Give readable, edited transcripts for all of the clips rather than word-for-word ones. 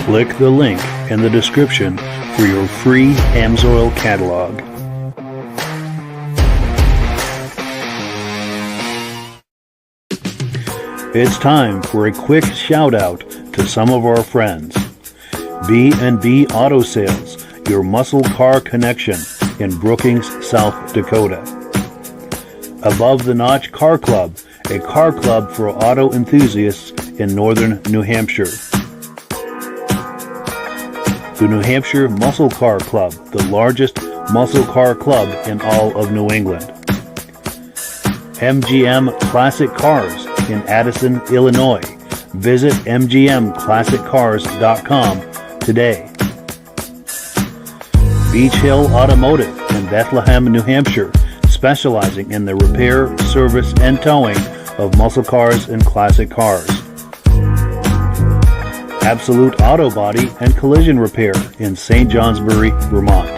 Click the link in the description for your free Amsoil catalog. It's time for a quick shout out to some of our friends. B&B Auto Sales, your muscle car connection in Brookings, South Dakota. Above the Notch Car Club, a car club for auto enthusiasts in northern New Hampshire. The New Hampshire Muscle Car Club, the largest muscle car club in all of New England. MGM Classic Cars in Addison, Illinois. Visit mgmclassiccars.com today. Beach Hill Automotive in Bethlehem, New Hampshire, specializing in the repair, service, and towing of muscle cars and classic cars. Absolute Auto Body and Collision Repair in St. Johnsbury, Vermont.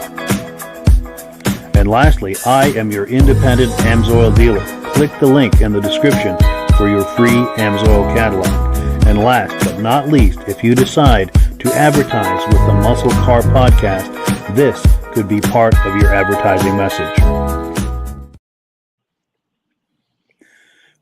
And lastly, I am your independent Amsoil dealer. Click the link in the description for your free Amsoil catalog. And last but not least, if you decide to advertise with the Muscle Car Podcast, this could be part of your advertising message.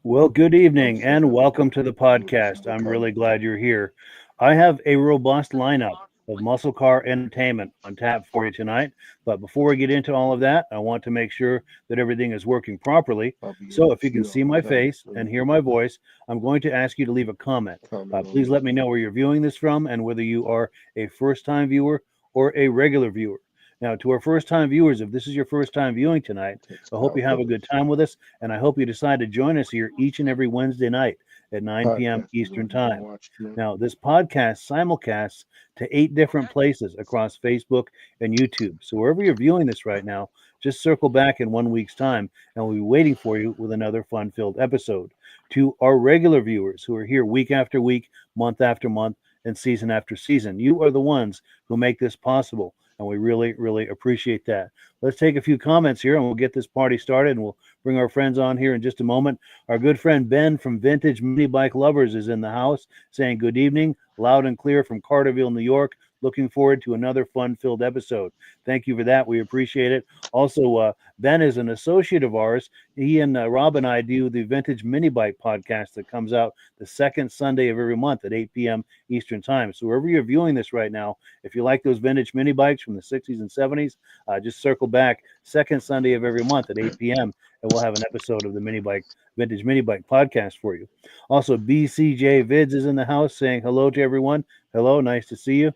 Well, good evening and welcome to the podcast. I'm really glad you're here. I have a robust lineup of muscle car entertainment on tap for you tonight. But before we get into all of that, I want to make sure that everything is working properly. So if you can see my face and hear my voice, I'm going to ask you to leave a comment. Please let me know where you're viewing this from and whether you are a first-time viewer or a regular viewer. Now, to our first-time viewers, if this is your first time viewing tonight, I hope you have a good time with us, and I hope you decide to join us here each and every Wednesday night at 9 p.m. Eastern Time. Now, this podcast simulcasts to 8 different places across Facebook and YouTube. So wherever you're viewing this right now, just circle back in 1 week's time, and we'll be waiting for you with another fun-filled episode. To our regular viewers who are here week after week, month after month, and season after season, you are the ones who make this possible. And we really, really appreciate that. Let's take a few comments here and we'll get this party started, and we'll bring our friends on here in just a moment. Our good friend Ben from Vintage Mini Bike Lovers is in the house saying good evening, loud and clear from Carterville, New York. Looking forward to another fun-filled episode. Thank you for that. We appreciate it. Also, Ben is an associate of ours. He and Rob and I do the Vintage Mini Bike podcast that comes out the second Sunday of every month at 8 p.m. Eastern Time. So wherever you're viewing this right now, if you like those vintage mini bikes from the 60s and 70s, just circle back second Sunday of every month at 8 p.m. and we'll have an episode of the Vintage Mini Bike podcast for you. Also, BCJ Vids is in the house saying hello to everyone. Hello, nice to see you.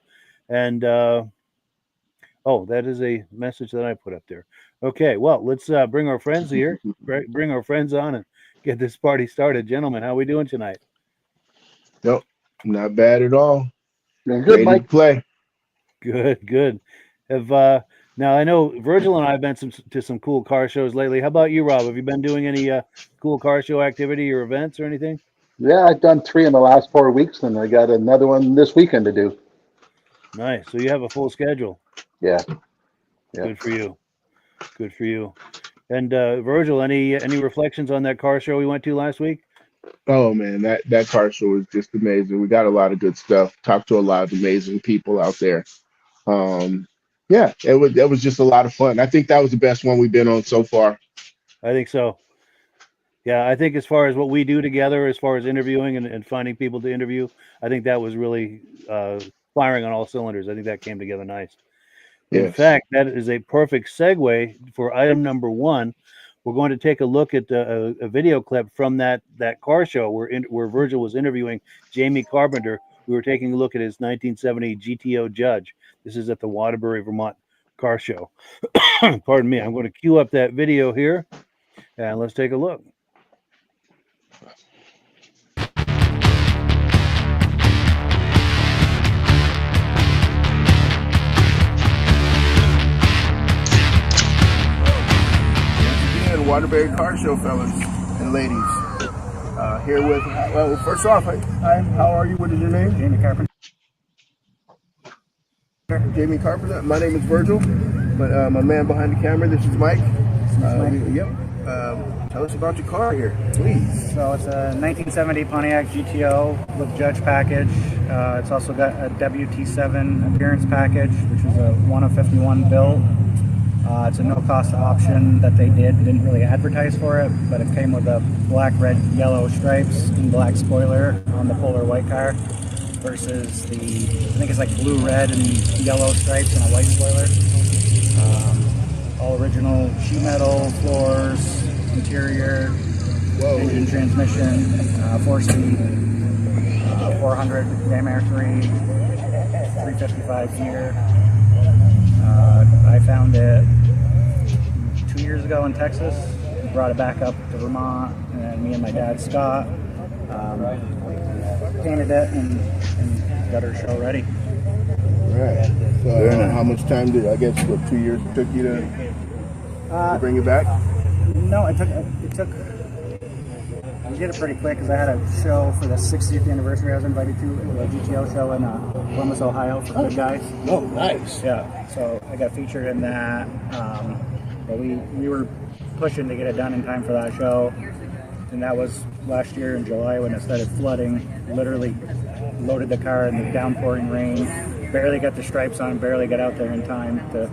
And, that is a message that I put up there. Okay, well, let's bring our friends here, bring our friends on and get this party started. Gentlemen, how are we doing tonight? Nope, not bad at all. Good, Mike. Play. Good. Now, I know Virgil and I have been to some cool car shows lately. How about you, Rob? Have you been doing any cool car show activity or events or anything? Yeah, I've done 3 in the last 4 weeks, and I got another one this weekend to do. Nice. So you have a full schedule. Yeah. Good for you. And Virgil, any reflections on that car show we went to last week? Oh man, that car show was just amazing. We got a lot of good stuff. Talked to a lot of amazing people out there. Yeah, it was just a lot of fun. I think that was the best one we've been on so far. I think so. Yeah, I think as far as what we do together, as far as interviewing and finding people to interview, I think that was really firing on all cylinders. I think that came together nice. Yes. In fact, that is a perfect segue for item number 1. We're going to take a look at a video clip from that car show where Virgil was interviewing Jamie Carpenter. We were taking a look at his 1970 GTO Judge. This is at the Waterbury, Vermont car show. Pardon me. I'm going to cue up that video here, and let's take a look. Waterbury Car Show, fellas and ladies. Here with, well, first off, how are you? What is your name? Jamie Carpenter. Jamie Carpenter. My name is Virgil, but my man behind the camera, this is Mike. Tell us about your car here, please. So it's a 1970 Pontiac GTO with Judge package. It's also got a WT7 appearance package, which is a 1 of 51 build. It's a no-cost option that they didn't really advertise for it, but it came with a black, red, yellow stripes and black spoiler on the polar white car versus the, I think it's like blue, red, and yellow stripes and a white spoiler. All original sheet metal floors, interior, engine, transmission, 4-speed, 400 Ram Air 3, 355 gear. I found it 2 years ago in Texas. Brought it back up to Vermont, and me and my dad Scott painted it and got our show ready. Right. So how much time did, I guess, what, 2 years it took you to bring it back? No, it took. We did it pretty quick because I had a show for the 60th anniversary. I was invited to a GTO show in Columbus, Ohio for good guys. Oh, nice. Yeah, so I got featured in that. But we were pushing to get it done in time for that show, and that was last year in July when it started flooding. Literally loaded the car in the downpouring rain. Barely got the stripes on. Barely got out there in time to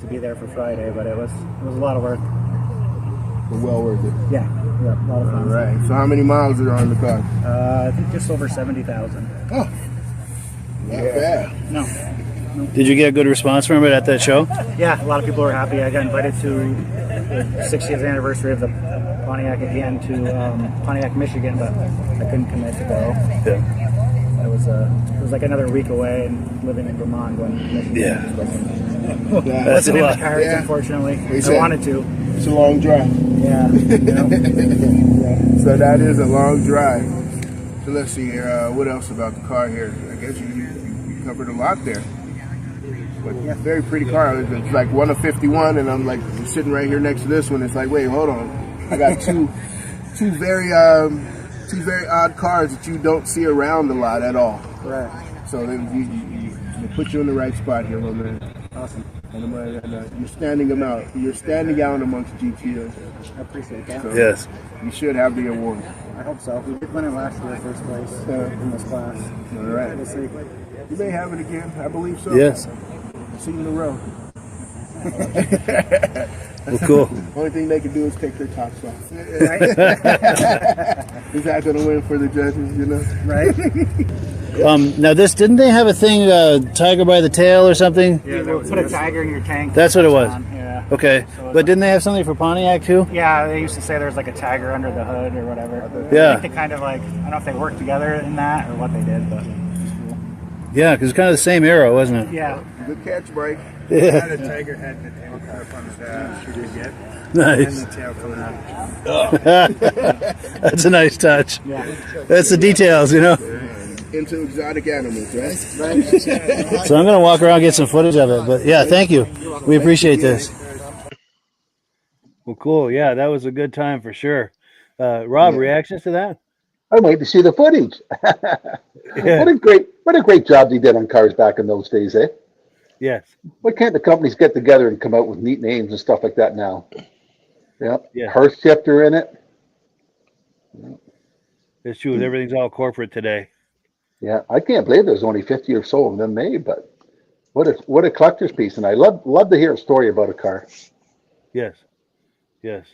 be there for Friday. But it was a lot of work. Well worth it. Yeah, a lot of fun. All right. So how many miles are on the car? I think just over 70,000. Oh, not bad. No. Did you get a good response from it at that show? Yeah, a lot of people were happy. I got invited to the 60th anniversary of the Pontiac again to Pontiac, Michigan, but I couldn't commit to go. Yeah. It was like another week away, and living in Vermont, going to Michigan. Yeah. That's a in the lot. cards, Yeah. unfortunately. They I wanted to. It's a long drive. Yeah. So that is a long drive. So let's see here. What else about the car here? I guess you covered a lot there. But yeah, very pretty car. It's like 1 of 51, and I'm like sitting right here next to this one. It's like, wait, hold on. I got two very odd cars that you don't see around a lot at all. Right. So then you put you in the right spot here, my man. Awesome. And you're standing them out. You're standing out amongst GTOs. I appreciate that. So Yes. you should have the award. I hope so. We did win it last year, first place in this class. All right. We'll see. You may have it again. I believe so. Yes. See you in a row. Well, cool. Only thing they can do is take their tops off. Right? Is that going to win for the judges, you know? Right? Now didn't they have a thing, tiger by the tail or something? Yeah, we'll put a tiger in your tank. That's what it was. Yeah. Okay. So But didn't they have something for Pontiac too? Yeah, they used to say there's like a tiger under the hood or whatever. Yeah. I think they kind of like, I don't know if they worked together in that or what they did, but it's cool. Yeah, because it's kind of the same era, wasn't it? Yeah. Good catch, Mike. Yeah. The tiger had the tail clip on the dash. You did get. Nice. And the tail coming out. That's a nice touch. Yeah. That's the details, you know. Into exotic animals, right? So I'm going to walk around and get some footage of it. But yeah, thank you. We appreciate this. Well, cool. Yeah, that was a good time for sure. Rob, reactions to that? I wait to see the footage. Yeah. What a great job they did on cars back in those days, eh? Yes. Why can't the companies get together and come out with neat names and stuff like that now? Yep. Yeah. Hearth shifter in it. It's true. Everything's all corporate today. Yeah, I can't believe there's only 50 or so of them made, but what a collector's piece. And I love to hear a story about a car. Yes. Yes.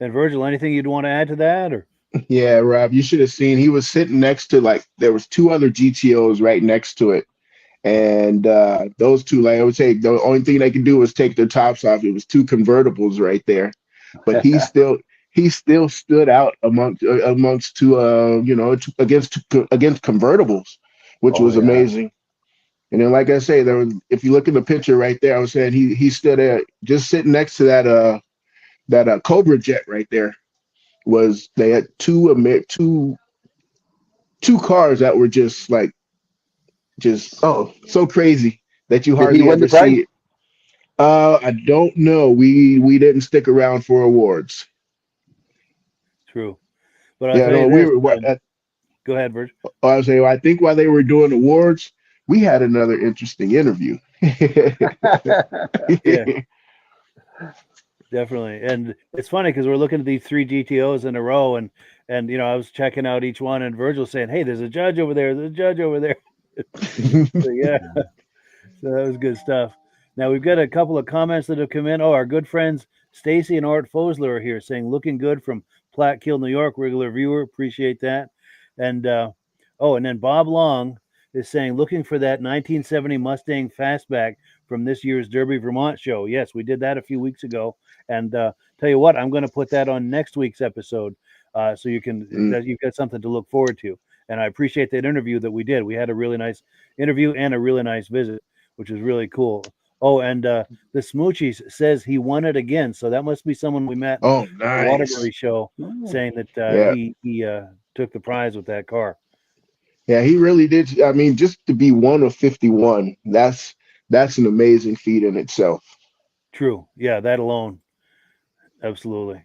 And Virgil, anything you'd want to add to that? Or Yeah, Rob, you should have seen. He was sitting next to, there was 2 other GTOs right next to it. And those 2, like I would say, the only thing they could do was take their tops off. It was 2 convertibles right there. But he still stood out amongst 2, against convertibles, which was amazing. And then, like I say, if you look in the picture right there, I was saying he stood there just sitting next to that Cobra jet right there. They had two cars that were just so crazy that you hardly ever see it. I don't know. We didn't stick around for awards. true. But Yeah, no, we were. Go ahead, Virgil. I was saying, I think while they were doing awards, we had another interesting interview. Yeah. Definitely. And it's funny because we're looking at these three GTOs in a row, and I was checking out each one, and Virgil's saying, "Hey, there's a judge over there. There's a judge over there." So yeah, so that was good stuff. Now we've got a couple of comments that have come in. Oh, our good friends Stacy and Art Fosler are here saying, "Looking good from Plattkill, New York, regular viewer. Appreciate that." And and then Bob Long is saying, "Looking for that 1970 Mustang Fastback from this year's Derby, Vermont show." Yes, we did that a few weeks ago. And tell you what, I'm going to put that on next week's episode, so you've got something to look forward to. And I appreciate that interview that we did. We had a really nice interview and a really nice visit, which was really cool. Oh, and the Smoochies says he won it again, so that must be someone we met Oh, at the nice. Waterbury show, saying that Yeah. he took the prize with that car. Yeah, he really did. I mean, just to be one of 51, that's an amazing feat in itself. True. Yeah, that alone. Absolutely.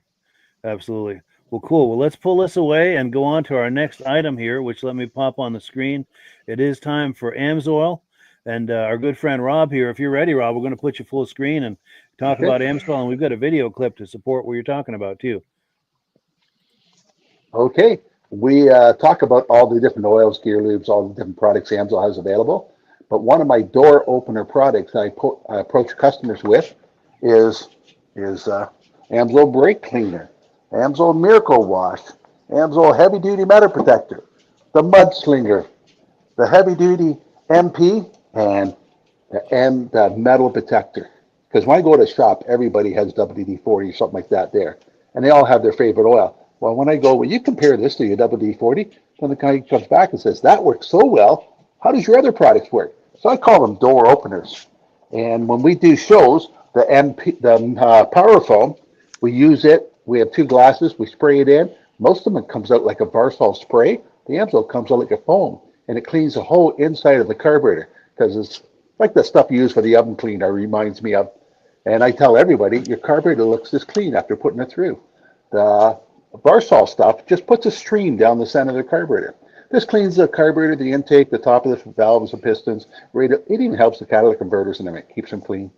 Absolutely. Well, cool. Well, let's pull this away and go on to our next item here, which let me pop on the screen. It is time for Amsoil. And our good friend Rob here, if you're ready, Rob, we're going to put you full screen and talk about Amsoil. And we've got a video clip to support what you're talking about, too. Okay. We talk about all the different oils, gear lubes, all the different products Amsoil has available. But one of my door opener products I approach customers with is Amsoil brake cleaner, Amsoil Miracle Wash, Amsoil heavy duty metal protector, the mud slinger, the heavy duty MP, and the metal protector. Because when I go to shop, everybody has WD-40 or something like that there, and they all have their favorite oil. Well, when I go, you compare this to your WD-40, then the guy comes back and says, that works so well. How does your other products work? So I call them door openers. And when we do shows, the power foam, we use it. We have two glasses. We spray it in. Most of them comes out like a Varsol spray. The Amsoil comes out like a foam, and it cleans the whole inside of the carburetor because it's like the stuff you use for the oven cleaner reminds me of. And I tell everybody, your carburetor looks this clean after putting it through. The Varsol stuff just puts a stream down the center of the carburetor. This cleans the carburetor, the intake, the top of the valves and pistons. It even helps the catalytic converters and everything, keeps them clean.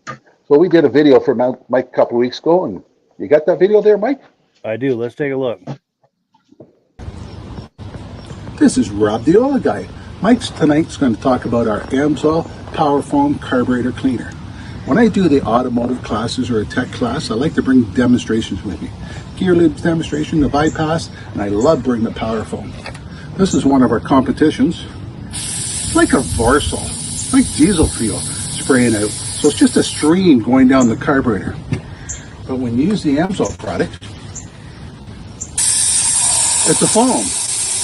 So we did a video for Mike a couple of weeks ago, and you got that video there, Mike? I do. Let's take a look. This is Rob the Oil Guy. Mike's tonight's going to talk about our Amsoil Power Foam Carburetor Cleaner. When I do the automotive classes or a tech class, I like to bring demonstrations with me. Gear lubes demonstration, the bypass, and I love bringing the Power Foam. This is one of our competitions. Like a Varsol, like diesel fuel spraying out. So it's just a stream going down the carburetor. But when you use the Amsoil product, it's a foam.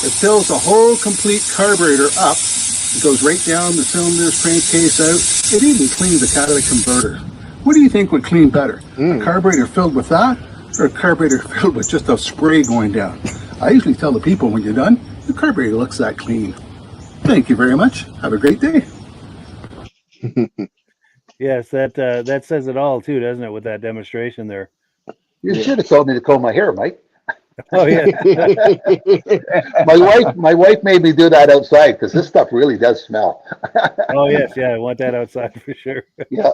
It fills the whole complete carburetor up. It goes right down the cylinders, crankcase out. It even cleans the catalytic converter. What do you think would clean better? A carburetor filled with that, or a carburetor filled with just a spray going down? I usually tell the people when you're done, the carburetor looks that clean. Thank you very much. Have a great day. Yes, that says it all too, doesn't it, with that demonstration there? You should have told me to comb my hair, Mike. Oh yeah. My wife made me do that outside because this stuff really does smell. Oh yes, yeah. I want that outside for sure. Yeah.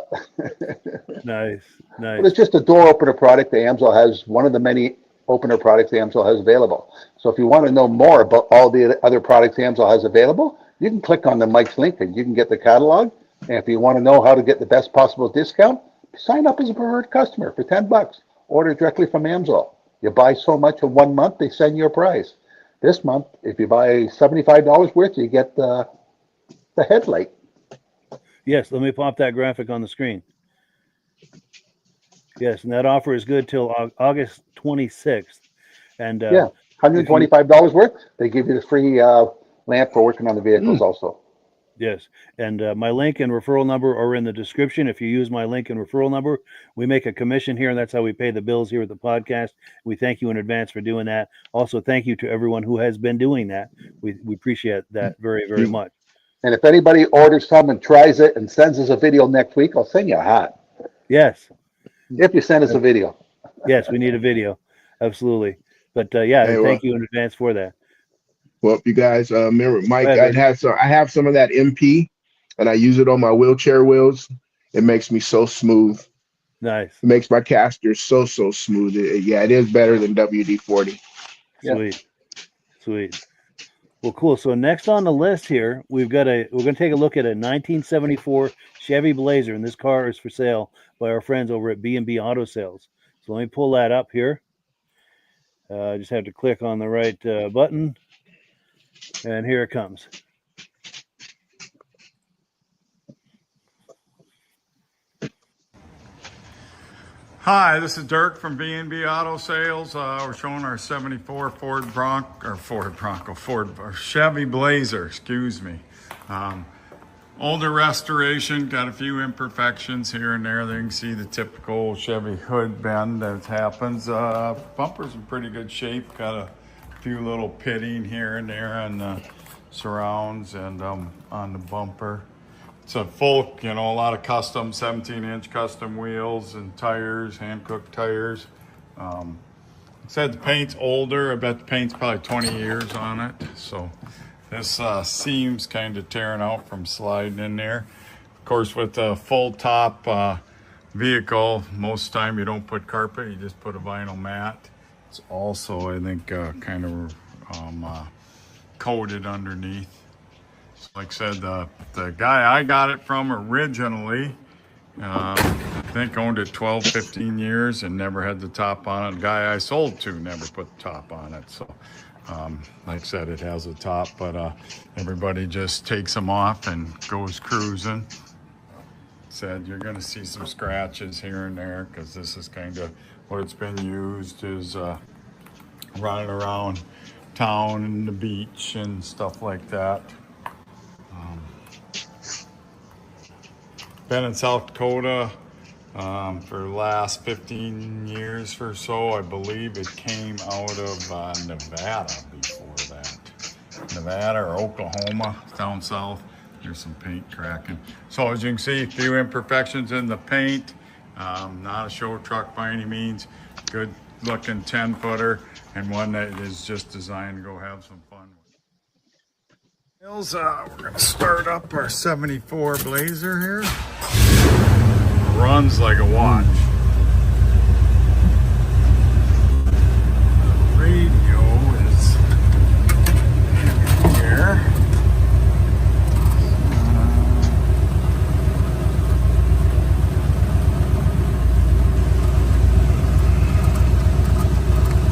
Nice. But it's just a door opener product. The Amsoil has one of the many opener products the Amsoil has available. So if you want to know more about all the other products Amsoil has available, you can click on the Mike's link and you can get the catalog. And if you want to know how to get the best possible discount, sign up as a preferred customer for $10. Order directly from Amsoil. You buy so much in 1 month, they send you a prize. This month, if you buy $75 worth, you get the headlight. Yes, let me pop that graphic on the screen. Yes, and that offer is good till August 26th. And yeah, $125 worth. They give you the free lamp for working on the vehicles also. Yes, and my link and referral number are in the description. If you use my link and referral number, we make a commission here, and that's how we pay the bills here at the podcast. We thank you in advance for doing that. Also, thank you to everyone who has been doing that. We appreciate that very, very much. And if anybody orders some and tries it and sends us a video next week, I'll send you a hat. Yes. If you send us a video. Yes, we need a video. Absolutely. But thank you in advance for that. Well, you guys remember, Mike, I have some of that MP, and I use it on my wheelchair wheels. It makes me so smooth. Nice. It makes my caster so smooth. Yeah, it is better than WD-40. Yeah. Sweet. Sweet. Well, cool. So next on the list here, we're going to take a look at a 1974 Chevy Blazer, and this car is for sale by our friends over at B&B Auto Sales. So let me pull that up here. I just have to click on the right button, and here it comes. Hi, this is Derick from B&B Auto Sales. We're showing our 74 Ford Chevy Blazer, excuse me. Older restoration, got a few imperfections here and there. There you can see the typical Chevy hood bend that happens. Bumper's in pretty good shape. Got a few little pitting here and there on the surrounds and on the bumper. It's a full, a lot of custom 17-inch custom wheels and tires, hand-cooked tires. Said the paint's older. I bet the paint's probably 20 years on it. So this seam's kind of tearing out from sliding in there. Of course, with a full top vehicle, most time you don't put carpet, you just put a vinyl mat. It's also, I think, kind of coated underneath. Like I said, the guy I got it from originally, I think owned it 12, 15 years and never had the top on it. The guy I sold to never put the top on it. So, like I said, it has a top, but everybody just takes them off and goes cruising. Said you're going to see some scratches here and there because this is kind of what it's been used is running around town and the beach and stuff like that. Been in South Dakota for the last 15 years or so. I believe it came out of Nevada before that. Nevada or Oklahoma, down south. There's some paint cracking. So as you can see, a few imperfections in the paint. Not a show truck by any means. Good looking 10-footer and one that is just designed to go have some fun with. We're going to start up our 74 Blazer here. Runs like a watch. The radio is here.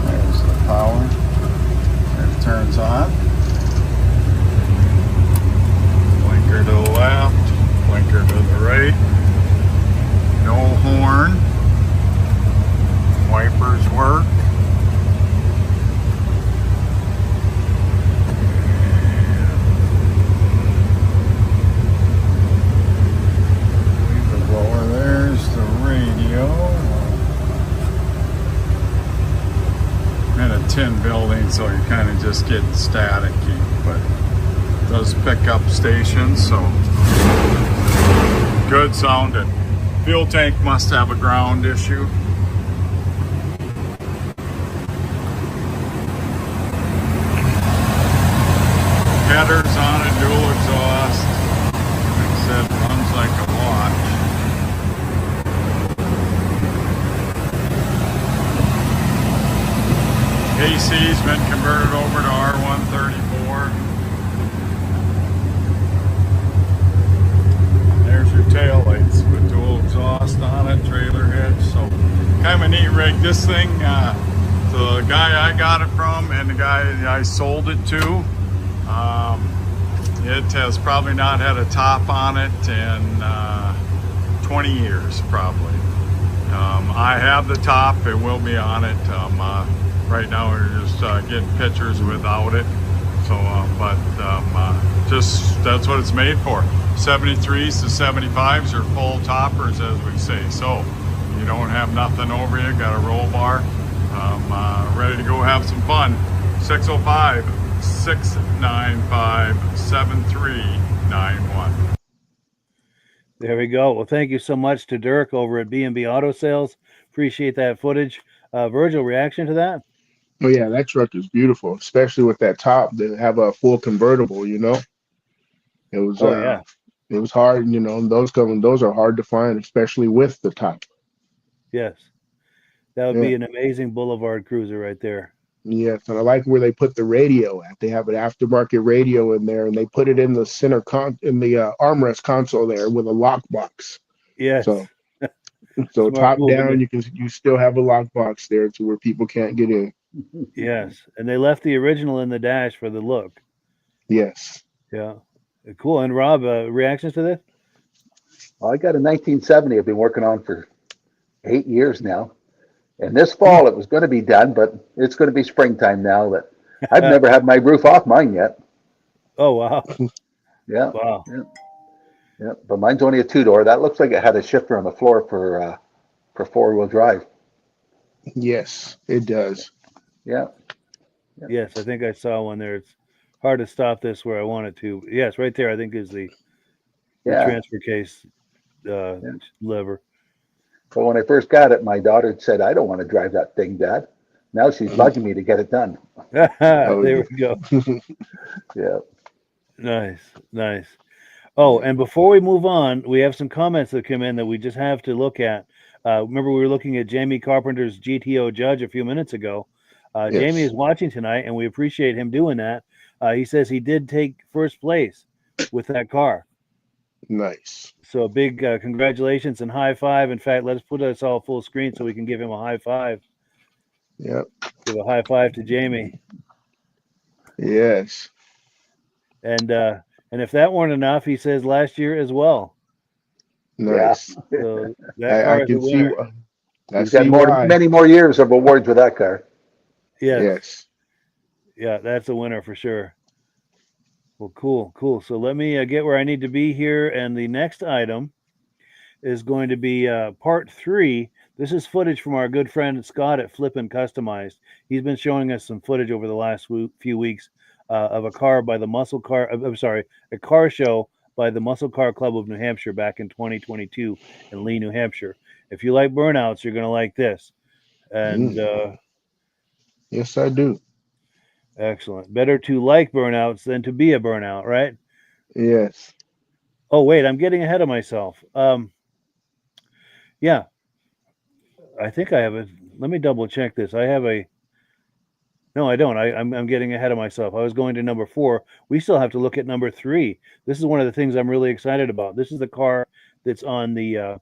There's the power. It turns on. Blinker to the left, blinker to the right. No horn. Wipers work. Leave the blower. There's the radio. I'm in a tin building, so you're kind of just getting staticky, but it does pick up stations, so good sounding. Fuel tank must have a ground issue. Headers on a dual exhaust. Like I said, runs like a watch. AC's been converted over to R134. There's your tail lights with dual exhaust on it, trailer hitch. So kind of a neat rig. This thing, the guy I got it from and the guy I sold it to, it has probably not had a top on it in 20 years probably. I have the top, it will be on it. Right now we're just getting pictures without it. So, just that's what it's made for. 73s to 75s are full toppers, as we say. So you don't have nothing over you, got a roll bar, ready to go have some fun. 605-695-7391. There we go. Well, thank you so much to Derick over at B&B Auto Sales. Appreciate that footage. Virgil, reaction to that? Oh yeah, that truck is beautiful, especially with that top. They have a full convertible, It was Oh, yeah. It was hard, those are hard to find, especially with the top. Yes. That would Yeah. be an amazing boulevard cruiser right there. Yes, and I like where they put the radio at. They have an aftermarket radio in there, and they put it in the in the armrest console there with a lockbox. Yes. So Smart top move. down, you still have a lockbox there to where people can't get in. Yes. And they left the original in the dash for the look. Yes. Yeah. Cool. And Rob, reactions to this? I got a 1970 I've been working on for 8 years now. And this fall it was going to be done, but it's going to be springtime now. That I've never had my roof off mine yet. Oh, wow. Yeah. Wow. Yeah. But mine's only a 2-door. That looks like it had a shifter on the floor for 4-wheel drive. Yes, it does. Yeah. Yes, I think I saw one there. It's hard to stop this where I want it to. Yes, right there, I think is the transfer case lever. But when I first got it, my daughter said, "I don't want to drive that thing, Dad." Now she's bugging me to get it done. There we go. Yeah. Nice. Oh, and before we move on, we have some comments that come in that we just have to look at. Remember, we were looking at Jamie Carpenter's GTO Judge a few minutes ago. Yes. Jamie is watching tonight, and we appreciate him doing that. He says he did take first place with that car. Nice. So a big congratulations and high five. In fact, let's put us all full screen so we can give him a high five. Yep. Give a high five to Jamie. Yes. And if that weren't enough, he says last year as well. Nice. Yeah. So that car I is a can see. winner. He's got many more years of awards with that car. Yes. Yeah, that's a winner for sure. Well, cool. So let me get where I need to be here. And the next item is going to be part 3. This is footage from our good friend Scott at Flippin' Customized. He's been showing us some footage over the last few weeks of a car by the a car show by the Muscle Car Club of New Hampshire back in 2022 in Lee, New Hampshire. If you like burnouts, you're going to like this. And yes, I do. Excellent. Better to like burnouts than to be a burnout, right? Yes. Oh, wait, I'm getting ahead of myself. Yeah. I think I have let me double check this. No, I don't. I'm getting ahead of myself. I was going to number 4. We still have to look at number 3. This is one of the things I'm really excited about. This is the car that's on the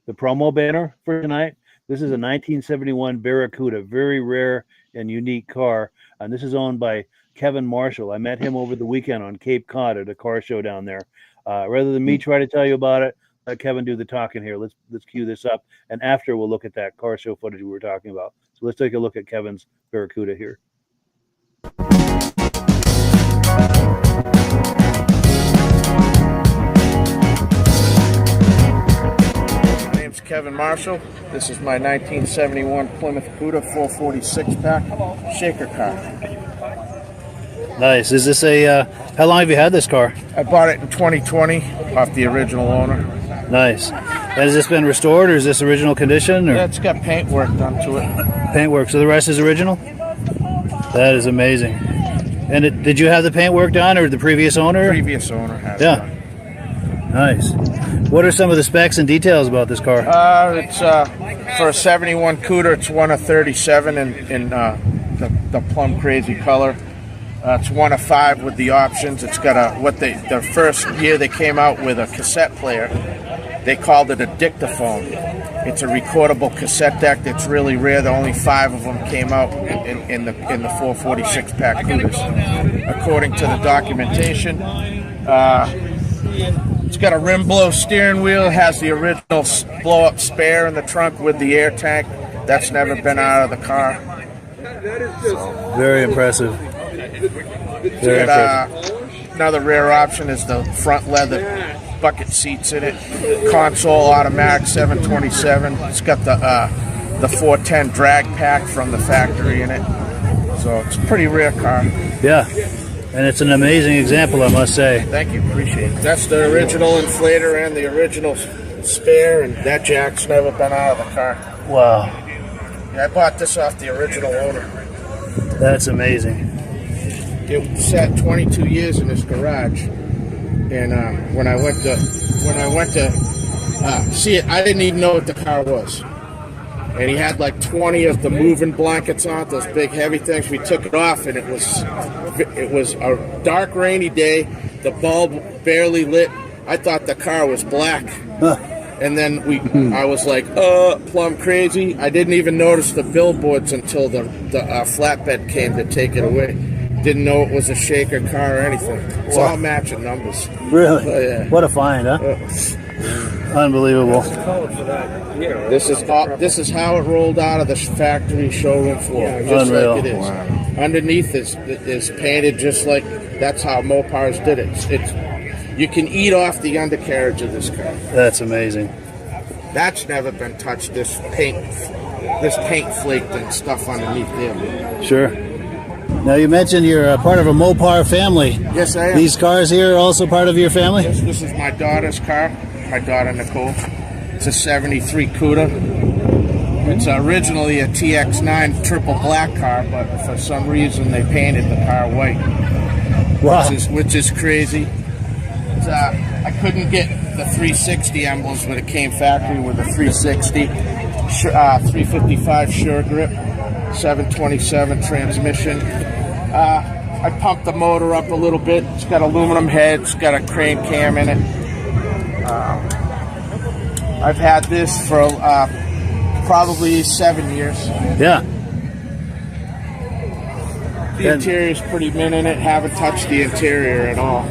promo banner for tonight. This is a 1971 Barracuda, very rare and unique car. And this is owned by Kevin Marshall. I met him over the weekend on Cape Cod at a car show down there. Rather than me try to tell you about it, let Kevin do the talking here. Let's cue this up. And after we'll look at that car show footage we were talking about. So let's take a look at Kevin's Barracuda here. My name's Kevin Marshall. This is my 1971 Plymouth Cuda 446 pack shaker car. Nice. Is this how long have you had this car? I bought it in 2020 off the original owner. Nice. Has this been restored or is this original condition? Or? Yeah, it's got paint work done to it. Paint work. So the rest is original? That is amazing. And did you have the paint work done or the previous owner? Previous owner has it done. Nice. What are some of the specs and details about this car? It's for a 71 Cuda. It's one of 37 in the plum crazy color. It's one of 5 with the options. It's got the first year they came out with a cassette player. They called it a dictaphone. It's a recordable cassette deck that's really rare. The only 5 of them came out in the 446 pack Cudas. According to the documentation, it's got a rim blow steering wheel. It has the original blow up spare in the trunk with the air tank. That's never been out of the car. Very impressive. Another rare option is the front leather bucket seats in it. Console automatic 727. It's got the 410 drag pack from the factory in it. So it's a pretty rare car. Yeah, and it's an amazing example, I must say. Thank you, appreciate it. That's the original inflator and the original spare, and that jack's never been out of the car. Wow. Yeah, I bought this off the original owner. That's amazing. It sat 22 years in his garage, and when I went to see it, I didn't even know what the car was. and he had like 20 of the moving blankets on, those big heavy things. We took it off, and it was a dark, rainy day. The bulb barely lit. I thought the car was black. And then I was like, plumb crazy. I didn't even notice the billboards until the flatbed came to take it away. Didn't know it was a shaker car or anything. It's all matching numbers. Really? Oh, yeah. What a find, huh? Unbelievable. This is how it rolled out of the factory showroom floor, just Unreal. like it is. Wow. Underneath is painted just like that's how Mopars did it. It's you can eat off the undercarriage of this car. That's amazing. That's never been touched. This paint flaked and stuff underneath there. Sure. Now you mentioned you're part of a Mopar family. Yes, I am. These cars here are also part of your family? Yes, this is my daughter's car. My daughter Nicole. It's a '73 Cuda. It's originally a TX9 triple black car, but for some reason they painted the car white. Wow. Which is crazy. I couldn't get the 360 emblems, but it came factory with a 360, 355 Sure Grip, 727 transmission. I pumped the motor up a little bit. It's got aluminum head. It's got a crane cam in it. I've had this for probably 7 years. Yeah. The interior's pretty mint in it. Haven't touched the interior at all.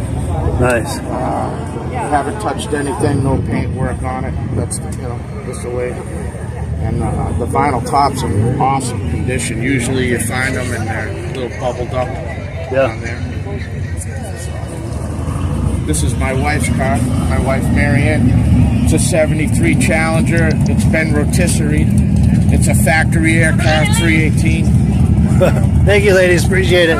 Nice. Haven't touched anything. No paint work on it. That's just the way. And the vinyl tops are in awesome condition. Usually you find them and they're a little bubbled up on there. This is my wife's car, my wife Marianne. It's a '73 Challenger. It's been rotisserie. It's a factory air car, 318. Thank you, ladies. Appreciate it.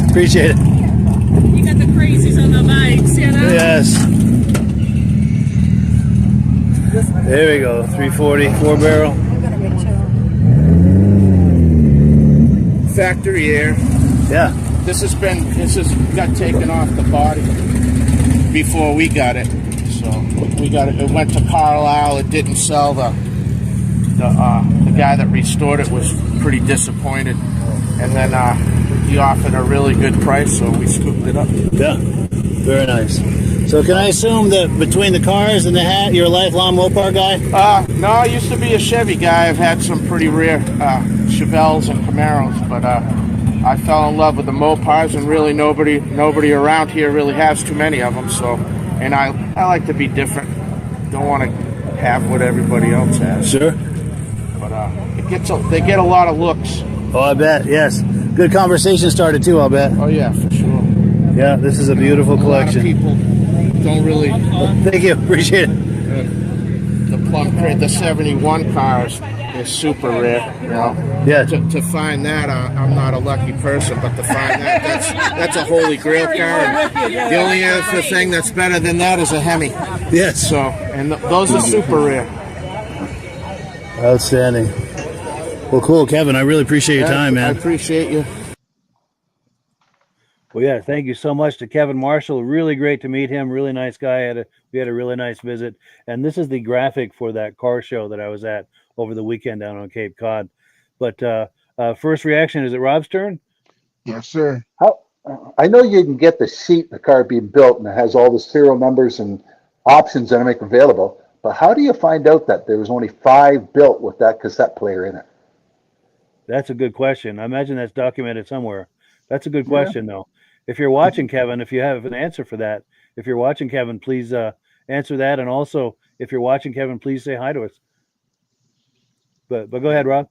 Appreciate it. You got the crazies on the bikes, you know? Yes. There we go. 340, 4-barrel. Factory air. Yeah. This has got taken off the body before we got it. So we got it. It went to Carlisle. It didn't sell. The guy that restored it was pretty disappointed, and then he offered a really good price, so we scooped it up. Yeah. Very nice. So can I assume that between the cars and the hat, you're a lifelong Mopar guy? No, I used to be a Chevy guy. I've had some pretty rare Chevelles and Camaros, but I fell in love with the Mopars, and really nobody around here really has too many of them. So, and I like to be different. Don't want to have what everybody else has. Sure. But they get a lot of looks. Oh, I bet. Yes. Good conversation started too, I'll bet. Oh yeah, for sure. Yeah, this is a beautiful collection. A lot of people don't really. Thank you. Appreciate it. The plum crate, the '71 cars is super rare. You know. Yeah. To find that, I'm not a lucky person, but to find that's a holy grail car. And the only other thing that's better than that is a Hemi. Yes. So, and those are super rare. Outstanding. Well, cool, Kevin. I really appreciate your time, man. I appreciate you. Well, yeah, thank you so much to Kevin Marshall. Really great to meet him. Really nice guy. We had a really nice visit. And this is the graphic for that car show that I was at over the weekend down on Cape Cod. But first reaction, is it Rob's turn? Yes, sir. I know you can get the sheet, the car being built, and it has all the serial numbers and options that make available. But how do you find out that there was only 5 built with that cassette player in it? That's a good question. I imagine that's documented somewhere. That's a good question, though. If you're watching, Kevin, if you have an answer for that, if you're watching, Kevin, please answer that. And also, if you're watching, Kevin, please say hi to us. But go ahead, Rob.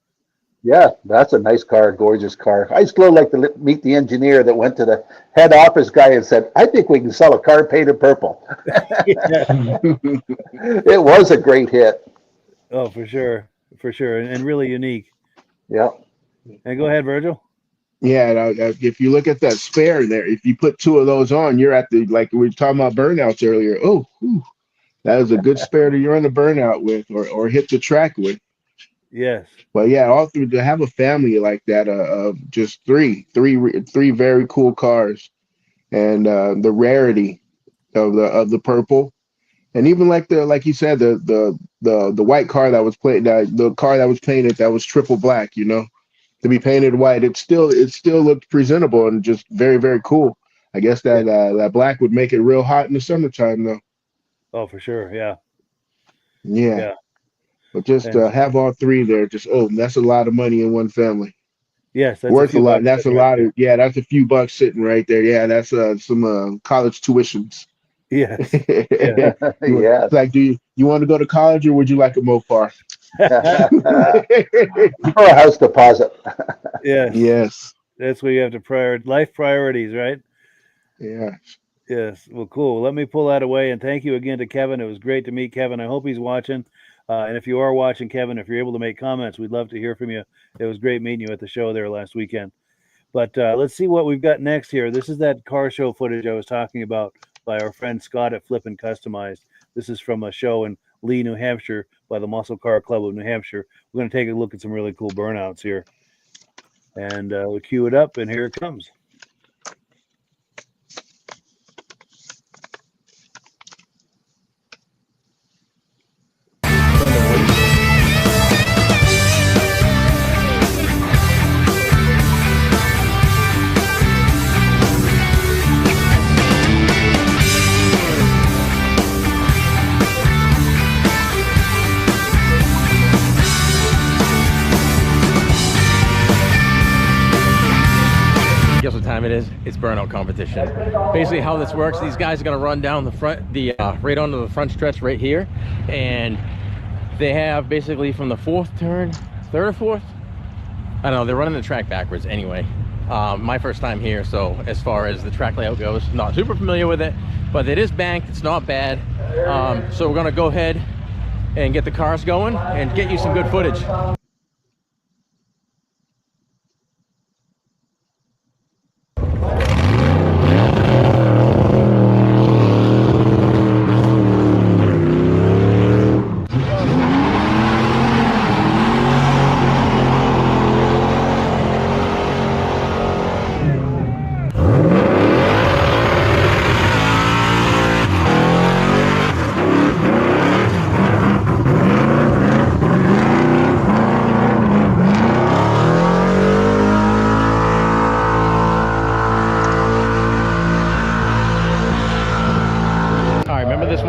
Yeah, that's a nice car, gorgeous car. I still like to meet the engineer that went to the head office guy and said, I think we can sell a car painted purple. It was a great hit. Oh, for sure. For sure. And really unique. Yeah. And go ahead, Virgil. Yeah, if you look at that spare there, if you put 2 of those on, you're at the, like we were talking about burnouts earlier. Oh, whew, that is a good spare to run a burnout with or hit the track with. Yes. But yeah, all through to have a family like that of just three very cool cars, and the rarity of the purple, And even like you said, the white car that was played, the car that was painted, that was triple black, you know, to be painted white, it still looked presentable and just very, very cool. I guess that black would make it real hot in the summertime though. Oh, for sure. Yeah. Yeah. Yeah. But just And have all three there. Just that's a lot of money in one family. yes, that's a Worth a few lot. bucks That's a sitting right lot there. of that's a few bucks sitting right there. Yeah, that's some college tuitions. Yes. Yes. Yes. Like, do you want to go to college or would you like a Mopar? For a house deposit. Yes. Yes. That's where you have to life priorities, right? Yeah. Yes. Well, cool. Let me pull that away. And thank you again to Kevin. It was great to meet Kevin. I hope he's watching. And if you are watching, Kevin, if you're able to make comments, we'd love to hear from you. It was great meeting you at the show there last weekend. But let's see what we've got next here. This is that car show footage I was talking about by our friend Scott at Flippin' Customized. This is from a show in Lee, New Hampshire by the Muscle Car Club of New Hampshire. We're going to take a look at some really cool burnouts here. And we'll cue it up, and here it comes. Guess what time it is? It's burnout competition. Basically how this works, these guys are gonna run down the front, right onto the front stretch right here, and they have basically from the fourth turn, third or fourth? I don't know, they're running the track backwards anyway. My first time here, so as far as the track layout goes, not super familiar with it, but it is banked, it's not bad. So we're gonna go ahead and get the cars going and get you some good footage.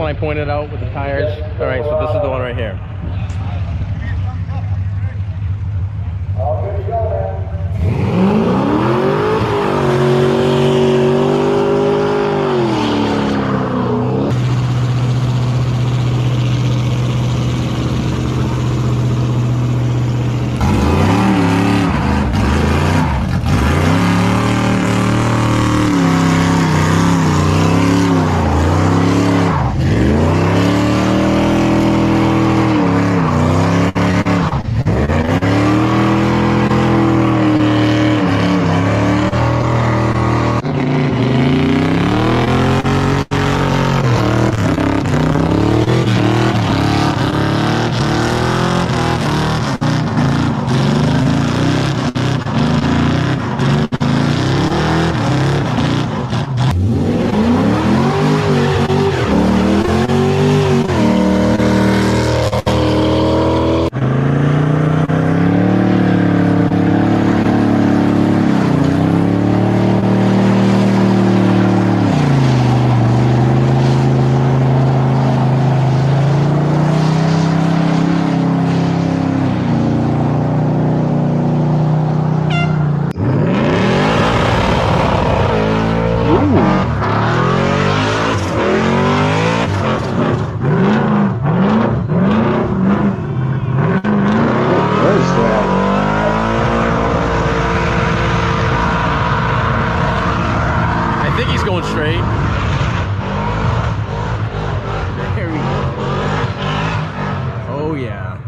I pointed out with the tires. All right, so this is the one right here. Straight. There we go. Oh yeah.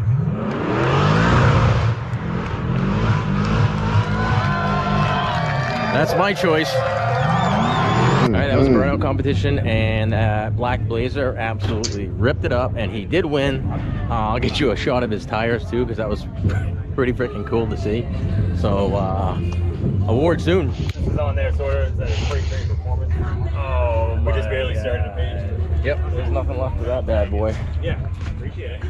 That's my choice. All right, that was a burnout competition, and Black Blazer absolutely ripped it up, and he did win. I'll get you a shot of his tires too, because that was pretty freaking cool to see. So award soon. This is on there, sort of. It's a pretty great performance. Oh, we just barely started the page. Yep, there's nothing left of that bad boy. Yeah, appreciate it.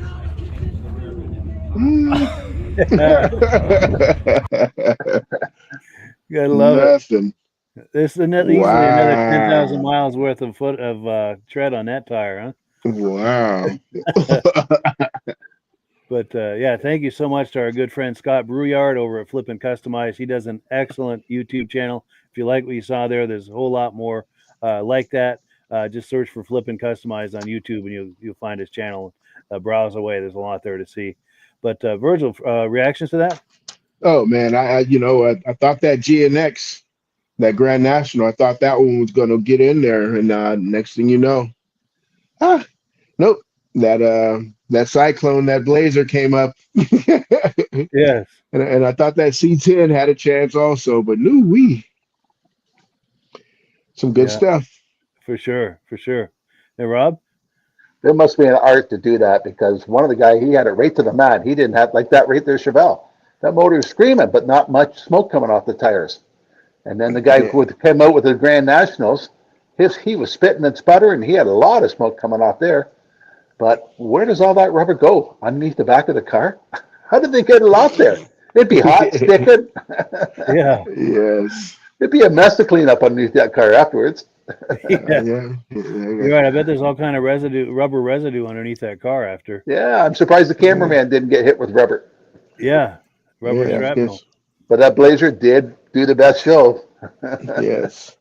Gotta love Nothing. it. This is easily another 10,000 miles worth of tread on that tire, huh? Wow. But yeah, thank you so much to our good friend Scott Brouillard over at Flippin' Customized. He does an excellent YouTube channel. If you like what you saw there, there's a whole lot more like that. Just search for Flippin' Customized on YouTube and you'll find his channel. Browse away. There's a lot there to see. But Virgil, reactions to that? Oh man, I thought that GNX, that Grand National, I thought that one was going to get in there, and next thing you know, nope, that Cyclone, that Blazer came up. Yes, and I thought that C10 had a chance also, but some good stuff for sure. Hey, Rob. There must be an art to do that, because one of the guys, he had it right to the mat. He didn't have like that right there, Chevelle. That motor was screaming, but not much smoke coming off the tires. And then the guy who came out with the Grand Nationals, he was spitting and sputtering. He had a lot of smoke coming off there. But where does all that rubber go? Underneath the back of the car? How did they get it off there? It'd be hot, sticking. Yeah. Yes. It'd be a mess to clean up underneath that car afterwards. Yeah. You're right. I bet there's all kind of rubber residue underneath that car after. Yeah, I'm surprised the cameraman didn't get hit with rubber. Yeah, rubber shrapnel. But that Blazer did do the best show. Yes.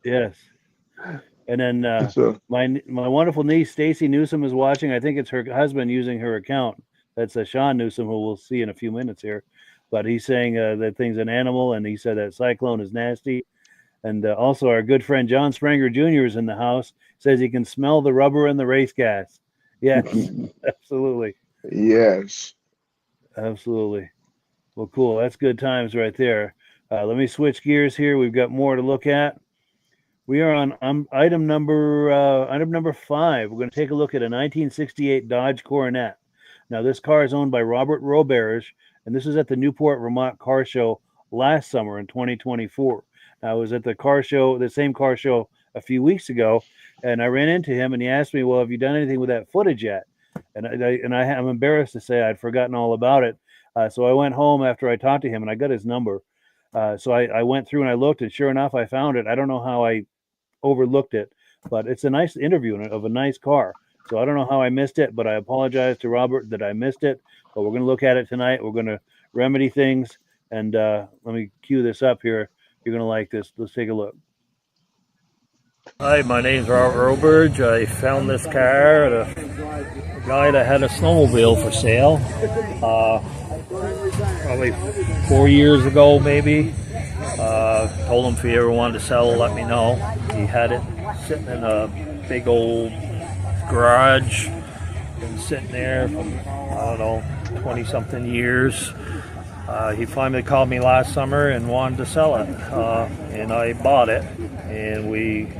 And then my wonderful niece Stacy Newsom is watching. I think it's her husband using her account. That's Sean Newsom, who we'll see in a few minutes here. But he's saying that thing's an animal, and he said that Cyclone is nasty. And also our good friend John Springer Jr. is in the house. Says he can smell the rubber and the race gas. Yes, absolutely. Yes. Absolutely. Well, cool. That's good times right there. Let me switch gears here. We've got more to look at. We are on item number 5. We're going to take a look at a 1968 Dodge Coronet. Now, this car is owned by Robert Roberge, and this is at the Newport, Vermont Car Show last summer in 2024. I was at the same car show a few weeks ago, and I ran into him, and he asked me, "Well, have you done anything with that footage yet?" And I'm embarrassed to say I'd forgotten all about it. So I went home after I talked to him, and I got his number. So I went through and I looked, and sure enough, I found it. I don't know how I overlooked it, but it's a nice interview of a nice car. So I don't know how I missed it, but I apologize to Robert that I missed it. But we're going to look at it tonight. We're going to remedy things, and let me cue this up here. You're going to like this. Let's take a look. Hi, my name's Robert Roberge. I found this car at a guy that had a snowmobile for sale probably 4 years ago, maybe. Told him if he ever wanted to sell, let me know. He had it sitting in a big old garage, been sitting there for, I don't know, 20-something years. He finally called me last summer and wanted to sell it, and I bought it, and we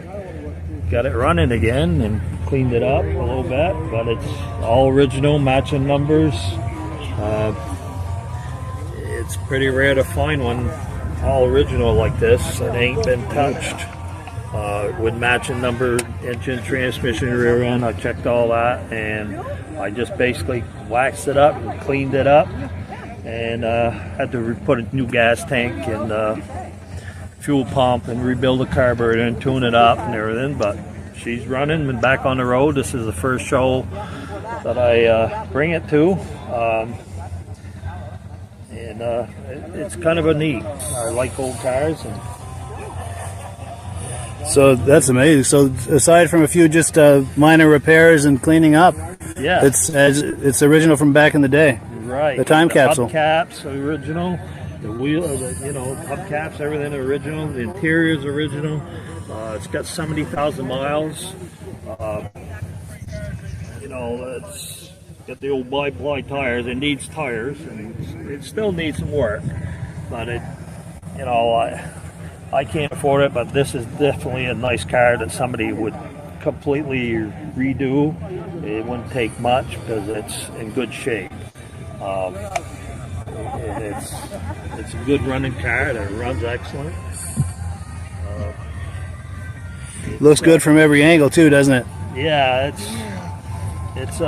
got it running again and cleaned it up a little bit, but it's all original, matching numbers. It's pretty rare to find one all original like this. It ain't been touched. With matching number, engine, transmission, rear end, I checked all that, and I just basically waxed it up and cleaned it up, and had to put a new gas tank and fuel pump and rebuild the carburetor and tune it up and everything. But she's running and back on the road. This is the first show that I bring it to, and it's kind of a neat. I like old cars. And so that's amazing. So aside from a few just minor repairs and cleaning up, yeah, it's original from back in the day. Right. The time capsule. Hubcaps original. The wheel, hubcaps, everything original. The interior's original. It's got 70,000 miles. It's got the old bi-ply tires. It needs tires, and it still needs some work. But I can't afford it. But this is definitely a nice car that somebody would completely redo. It wouldn't take much because it's in good shape. It's a good running car. It runs excellent. Looks good from every angle too, doesn't it? Yeah, it's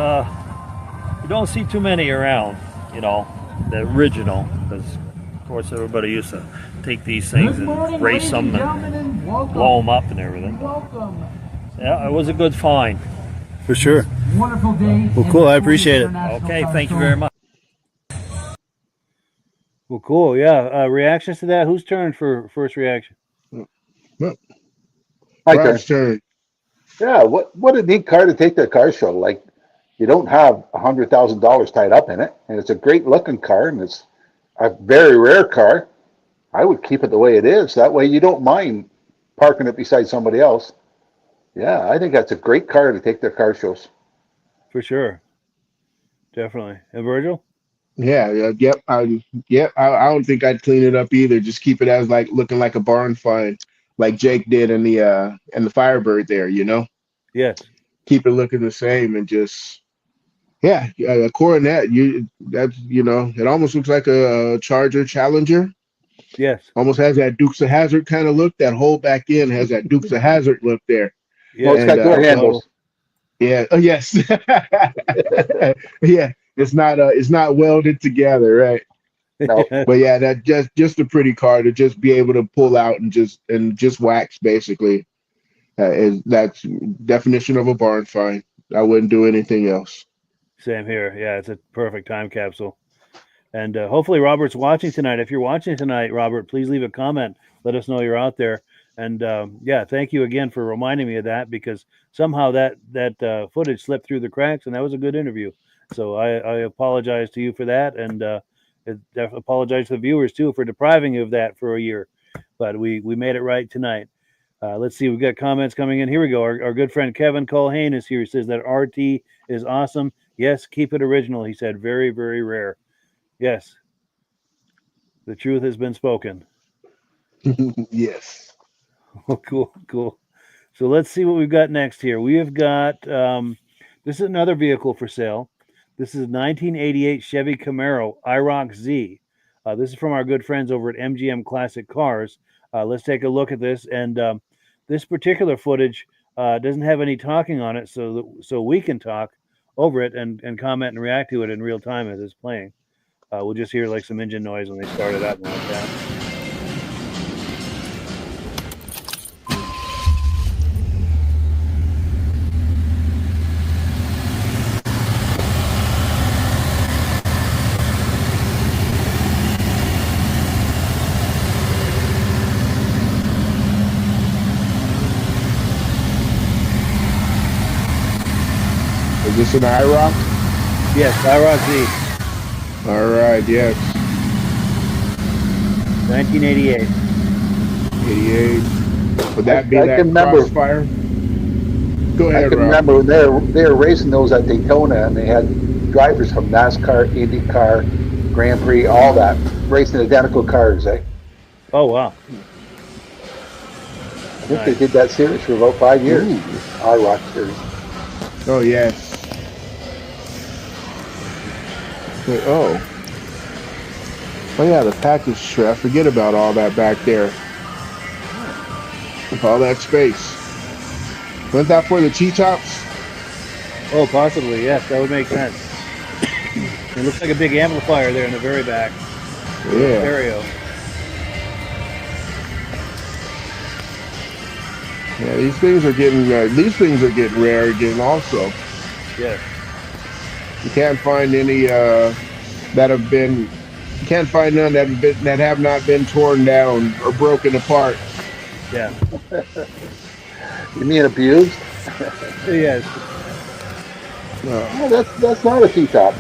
you don't see too many around, you know, the original, because of course everybody used to take these things and race them and blow them up and everything. Yeah, it was a good find. For sure. Wonderful day. Well, cool. I appreciate it. Okay, thank you very much. Well, cool. Yeah. Reactions to that? Whose turn for first reaction? Well, My Rob's turn. turn. Yeah, what a neat car to take to a car show. Like, you don't have $100,000 tied up in it, and it's a great looking car, and it's a very rare car. I would keep it the way it is. That way, you don't mind parking it beside somebody else. Yeah, I think that's a great car to take to car shows. For sure. Definitely. And Virgil? Yeah, yep. I don't think I'd clean it up either. Just keep it as like looking like a barn find, like Jake did in the Firebird there. You know, Yes. keep it looking the same and just a Coronet. It almost looks like a Charger Challenger. Yes. Almost has that Dukes of Hazzard kind of look. That whole back end has that Dukes of Hazzard look there. Yeah. Well, it's got door handles. Yeah. Oh, yes. Yeah. It's not welded together, right? No. But yeah, that just a pretty car to just be able to pull out and just wax basically. That's definition of a barn find. I wouldn't do anything else. Same here. Yeah, it's a perfect time capsule. And hopefully Robert's watching tonight. If you're watching tonight, Robert, please leave a comment. Let us know you're out there. And thank you again for reminding me of that, because somehow that footage slipped through the cracks, and that was a good interview. So I apologize to you for that, and apologize to the viewers too for depriving you of that for a year. But we made it right tonight. Let's see, we've got comments coming in. Here we go. Our good friend Kevin Culhane is here. He says that RT is awesome. Yes, keep it original. He said very, very rare. Yes, the truth has been spoken. Yes. Oh, cool. So let's see what we've got next here. We have got this is another vehicle for sale. This is a 1988 Chevy Camaro IROC Z. This is from our good friends over at MGM Classic Cars. Let's take a look at this. And this particular footage doesn't have any talking on it, so we can talk over it and comment and react to it in real time as it's playing. We'll just hear like some engine noise when they start it up and like that. Is this an IROC? Yes, IROC Z. All right, yes. 1988. 88. Would that be I that can remember. Crossfire? Go ahead, I can Rob. remember they were racing those at Daytona, and they had drivers from NASCAR, IndyCar, Grand Prix, all that, racing identical cars, eh? Oh, wow. I think they did that series for about 5 years. Our Rock series. Oh, yes. Wait, oh yeah, the package tray. I forget about all that back there. All that space. Wasn't that for the T-tops? Oh, possibly, yes. That would make sense. It looks like a big amplifier there in the very back. Yeah. Stereo. Yeah, these things are getting rare again also. Yes. You can't find any that have been. You can't find none that have not been torn down or broken apart. Yeah. You mean abused? Yes. No. Oh, that's not a T-top.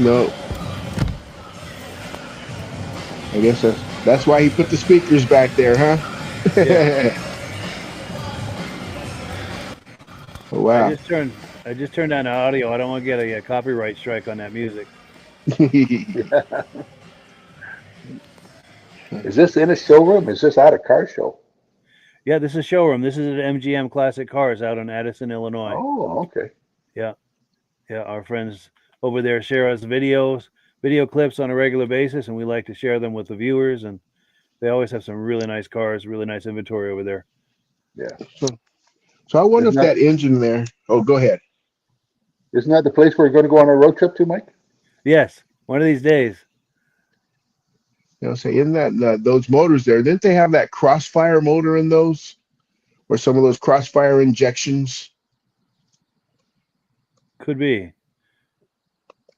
No. I guess that's why he put the speakers back there, huh? Yeah. Oh, wow. I just turned on the audio. I don't want to get a copyright strike on that music. Is this in a showroom? Is this at a car show? Yeah, this is a showroom. This is at MGM Classic Cars out in Addison, Illinois. Oh, okay. Yeah. Our friends over there share us video clips on a regular basis, and we like to share them with the viewers. And they always have some really nice cars, really nice inventory over there. Yeah. So I wonder Isn't if that, that engine there. Oh, go ahead. isn't that the place we're going to go on a road trip to, Mike? Yes, one of these days. Say, isn't that those motors there? Didn't they have that crossfire motor in those, or some of those crossfire injections? Could be.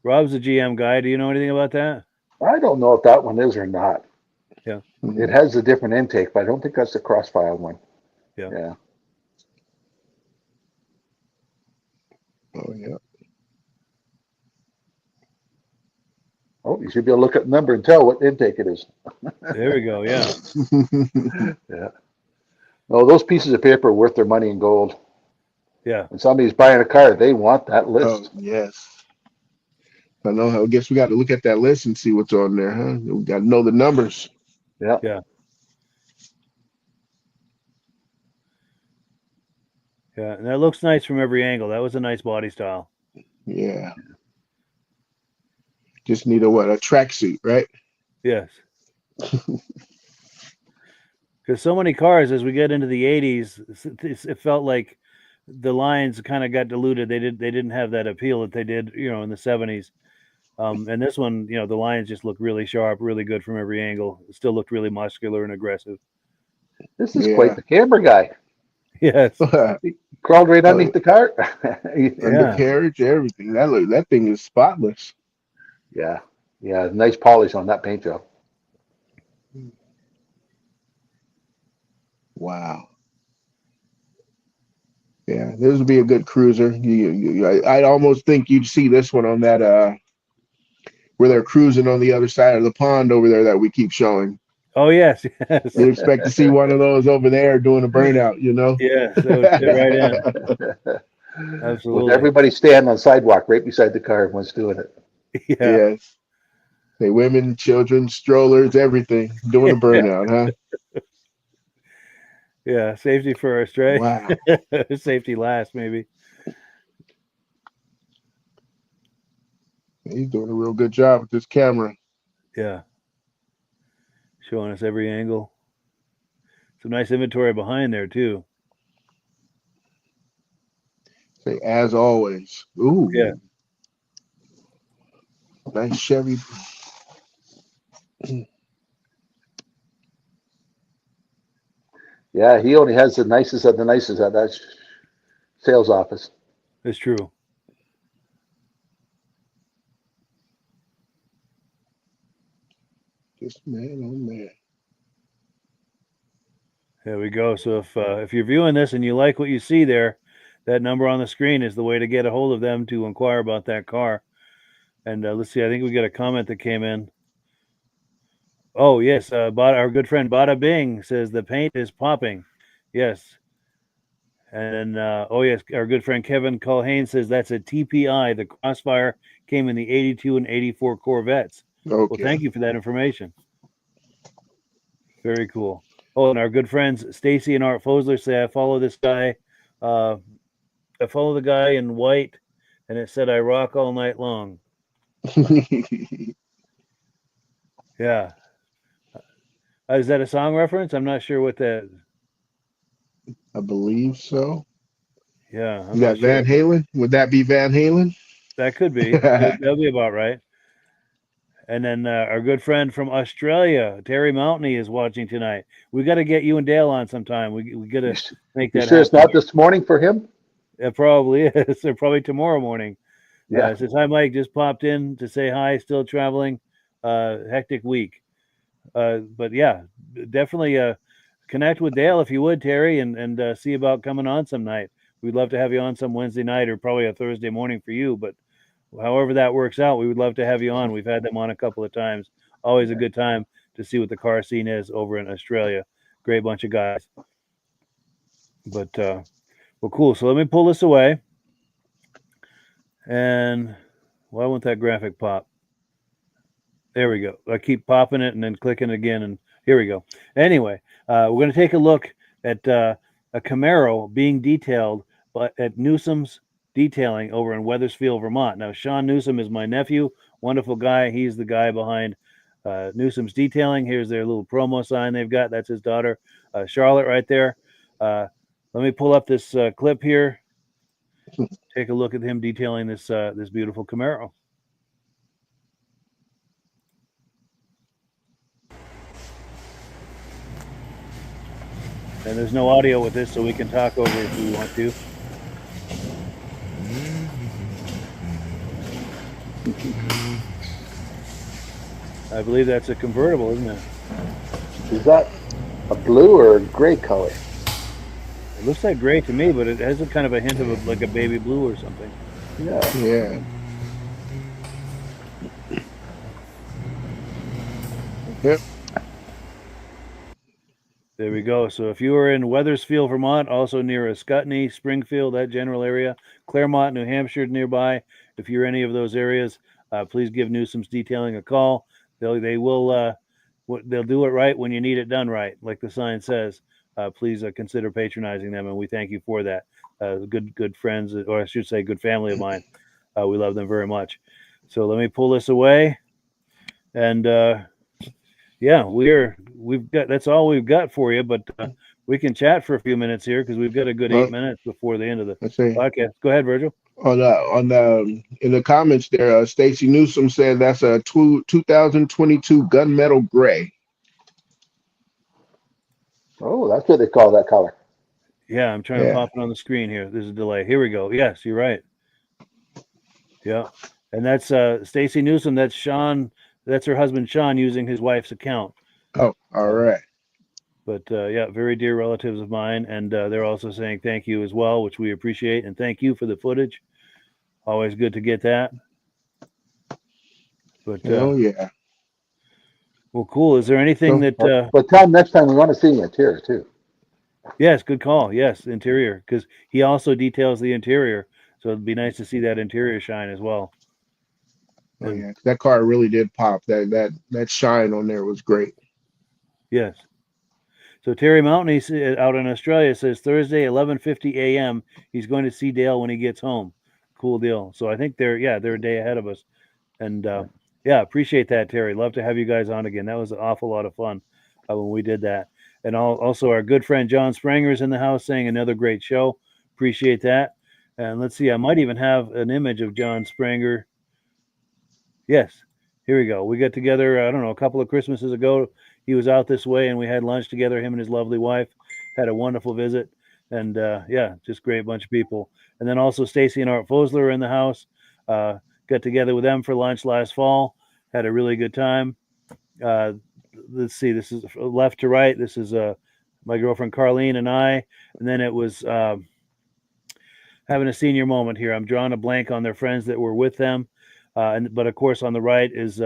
Rob's a GM guy. Do you know anything about that? I don't know if that one is or not. Yeah. It has a different intake, but I don't think that's the crossfire one. Yeah. Yeah. Oh yeah. Oh, you should be able to look at the number and tell what intake it is. There we go. Yeah. Yeah. No, those pieces of paper are worth their money in gold. Yeah. When somebody's buying a car, they want that list. Oh yes. I know. I guess we got to look at that list and see what's on there, huh? We got to know the numbers. Yeah. Yeah. Yeah. And that looks nice from every angle. That was a nice body style. Yeah. Just need a tracksuit, right? Yes. Because so many cars, as we get into the 80s, it felt like the lines kind of got diluted. They didn't have that appeal that they did, in the 70s. And this one, the lines just look really sharp, really good from every angle. It still looked really muscular and aggressive. This is quite the camera guy. Yes. He crawled right underneath the car. Undercarriage, everything. That thing is spotless. Yeah. Yeah. Nice polish on that paint job. Wow. Yeah, this would be a good cruiser. I almost think you'd see this one on that where they're cruising on the other side of the pond over there that we keep showing. Oh yes, yes. You'd expect to see one of those over there doing a burnout, Yes, that would fit right in. Absolutely. With everybody standing on the sidewalk right beside the car and one's doing it. Yeah. Yes. Say women, children, strollers, everything doing a burnout, huh? Yeah, safety first, right? Wow. Safety last, maybe. He's doing a real good job with this camera. Yeah. Showing us every angle. Some nice inventory behind there, too. Say, as always. Ooh. Yeah. Nice Chevy. Yeah, he only has the nicest of the nicest at that sales office. It's true. Just man, oh man. There we go. So if you're viewing this and you like what you see there, that number on the screen is the way to get a hold of them to inquire about that car. And let's see, I think we got a comment that came in. Oh, yes. Our good friend Bada Bing says the paint is popping. Yes. And oh, yes, our good friend Kevin Culhane says that's a TPI. The Crossfire came in the 82 and 84 Corvettes. Okay. Well, thank you for that information. Very cool. Oh, and our good friends Stacy and Art Fosler say, I follow this guy. I follow the guy in white, and it said, I rock all night long. Yeah. Is that a song reference? I'm not sure what that. I believe so. Yeah. Is that Van Halen? Would that be Van Halen? That could be. That'll be about right. And then our good friend from Australia, Terry Mountney, is watching tonight. We got to get you and Dale on sometime. We got to make that You sure happen. it's not this morning for him? It probably is. Or probably tomorrow morning. Yeah. Says, hi, Mike. Just popped in to say hi. Still traveling. Hectic week. But yeah, definitely connect with Dale if you would, Terry, and see about coming on some night. We'd love to have you on some Wednesday night or probably a Thursday morning for you. But however that works out, we would love to have you on. We've had them on a couple of times. Always a good time to see what the car scene is over in Australia. Great bunch of guys. But, well, cool. So let me pull this away. And why won't that graphic pop? There we go. I keep popping it and then clicking again, and here we go. Anyway, we're going to take a look at a Camaro being detailed at Newsom's Detailing over in Wethersfield, Vermont. Now, Sean Newsom is my nephew, wonderful guy. He's the guy behind Newsom's Detailing. Here's their little promo sign they've got. That's his daughter, Charlotte, right there. Let me pull up this clip here. Take a look at him detailing this this beautiful Camaro. And there's no audio with this, so we can talk over if we want to. I believe that's a convertible, isn't it? Is that a blue or a gray color? It looks like gray to me, but it has a kind of a hint of like a baby blue or something. Yeah. Yeah. Yep. There we go. So if you are in Wethersfield, Vermont, also near Ascutney, Springfield, that general area, Claremont, New Hampshire nearby, if you're any of those areas, please give Newsom's Detailing a call. They'll do it right when you need it done right, like the sign says. Please consider patronizing them, and we thank you for that. Good friends, or I should say, good family of mine. We love them very much. So let me pull this away, and yeah, we've got that's all we've got for you. But we can chat for a few minutes here because we've got a good 8 minutes before the end of the podcast. Go ahead, Virgil. On the in the comments there, Stacy Newsom said that's a 2022 gunmetal gray. Oh, that's what they call that color. Yeah, I'm trying to pop it on the screen here. There's a delay. Here we go. Yes, you're right. Yeah, and that's Stacy Newsom. That's Sean. That's her husband Sean using his wife's account. Oh, all right. But yeah, very dear relatives of mine, and they're also saying thank you as well, which we appreciate, and thank you for the footage. Always good to get that. But oh yeah. Well, cool. Is there anything that? But Tom, next time we want to see the interior too. Yes, good call. Yes, interior, because he also details the interior, so it'd be nice to see that interior shine as well. Oh yeah, that car really did pop. That shine on there was great. Yes. So Terry Mountain, he's out in Australia, says Thursday, 11:50 a.m. He's going to see Dale when he gets home. Cool deal. So I think they're a day ahead of us, and yeah, appreciate that, Terry. Love to have you guys on again. That was an awful lot of fun when we did that. And also our good friend John Spranger's in the house saying another great show. Appreciate that. And let's see, I might even have an image of John Spranger. Yes, here we go. We got together, I don't know, a couple of Christmases ago. He was out this way and we had lunch together, him and his lovely wife. Had a wonderful visit. And yeah, just great bunch of people. And then also Stacy and Art Fosler are in the house. Got together with them for lunch last fall. Had a really good time. Let's see, this is left to right. This is my girlfriend Carlene and I. And then it was having a senior moment here. I'm drawing a blank on their friends that were with them. But of course, on the right is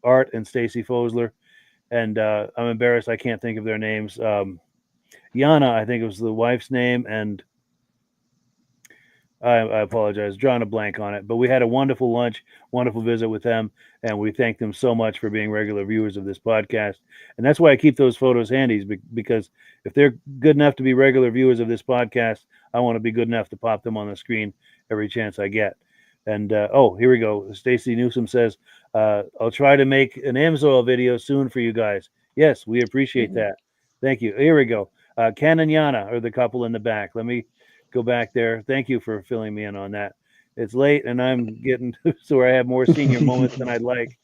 Art and Stacy Fosler. And I'm embarrassed, I can't think of their names. Yana, I think it was the wife's name, and I apologize, drawing a blank on it. But we had a wonderful lunch, wonderful visit with them, and we thank them so much for being regular viewers of this podcast. And that's why I keep those photos handy, because if they're good enough to be regular viewers of this podcast, I want to be good enough to pop them on the screen every chance I get. And oh, here we go. Stacy Newsom says, I'll try to make an Amsoil video soon for you guys. Yes, we appreciate that. Thank you. Here we go. Ken and Yana are the couple in the back. Let me go back there. Thank you for filling me in on that. It's late and I'm getting to where I have more senior moments than I'd like.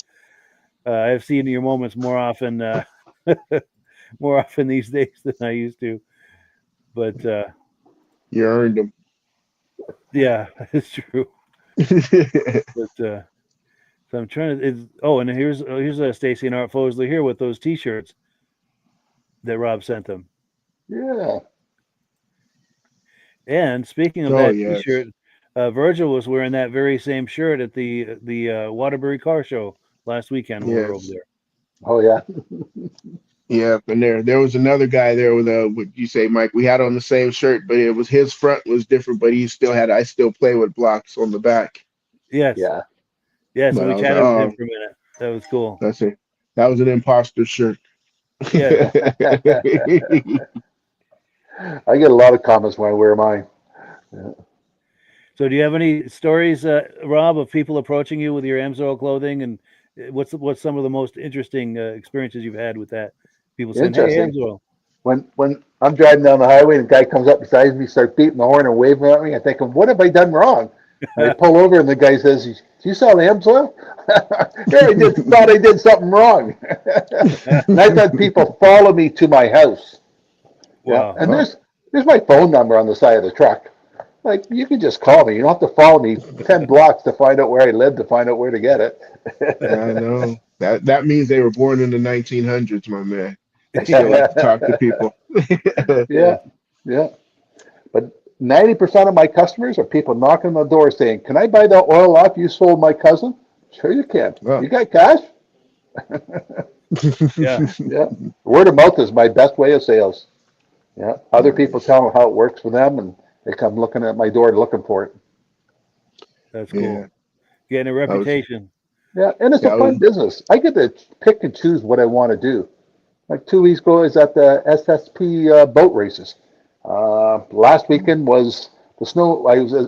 I've seen your moments more often these days than I used to. But you earned them. Yeah, it's true. But so I'm trying to. And here's Stacy and Art Fosler here with those T-shirts that Rob sent them. Yeah. And speaking of that T-shirt, Virgil was wearing that very same shirt at the Waterbury Car Show last weekend when we were over there. Oh yeah. Yeah, and there was another guy there with what you say, Mike. We had on the same shirt, but it was his front was different, but he still had I still play with blocks on the back. Yes. Yeah. Yes, and we chatted with him for a minute. That was cool. That's it. That was an imposter shirt. Yeah. I get a lot of comments when I wear mine. Yeah. So do you have any stories, Rob, of people approaching you with your Amsoil clothing, and what's some of the most interesting experiences you've had with that? People saying, "Hey, Amsoil." when I'm driving down the highway and the guy comes up beside me, starts beating the horn and waving at me, I think, what have I done wrong? And I pull over and the guy says, "Do you sell Amsoil?" Yeah, I just thought I did something wrong. And I've had people follow me to my house. Wow. Yeah, and there's my phone number on the side of the truck. Like, you can just call me. You don't have to follow me 10 blocks to find out where I live, to find out where to get it. I know. That means they were born in the 1900s, my man. They still like to talk to people. Yeah, yeah. But 90% of my customers are people knocking on the door saying, "Can I buy the oil off you sold my cousin?" Sure you can. Wow. You got cash? Yeah. Yeah. Word of mouth is my best way of sales. Yeah. Other people tell them how it works for them, and they come looking at my door looking for it. That's cool. Yeah. Getting a reputation. Yeah, and it's a fun business. I get to pick and choose what I want to do. Like 2 weeks ago, I was at the SSP boat races. Last weekend was the snow.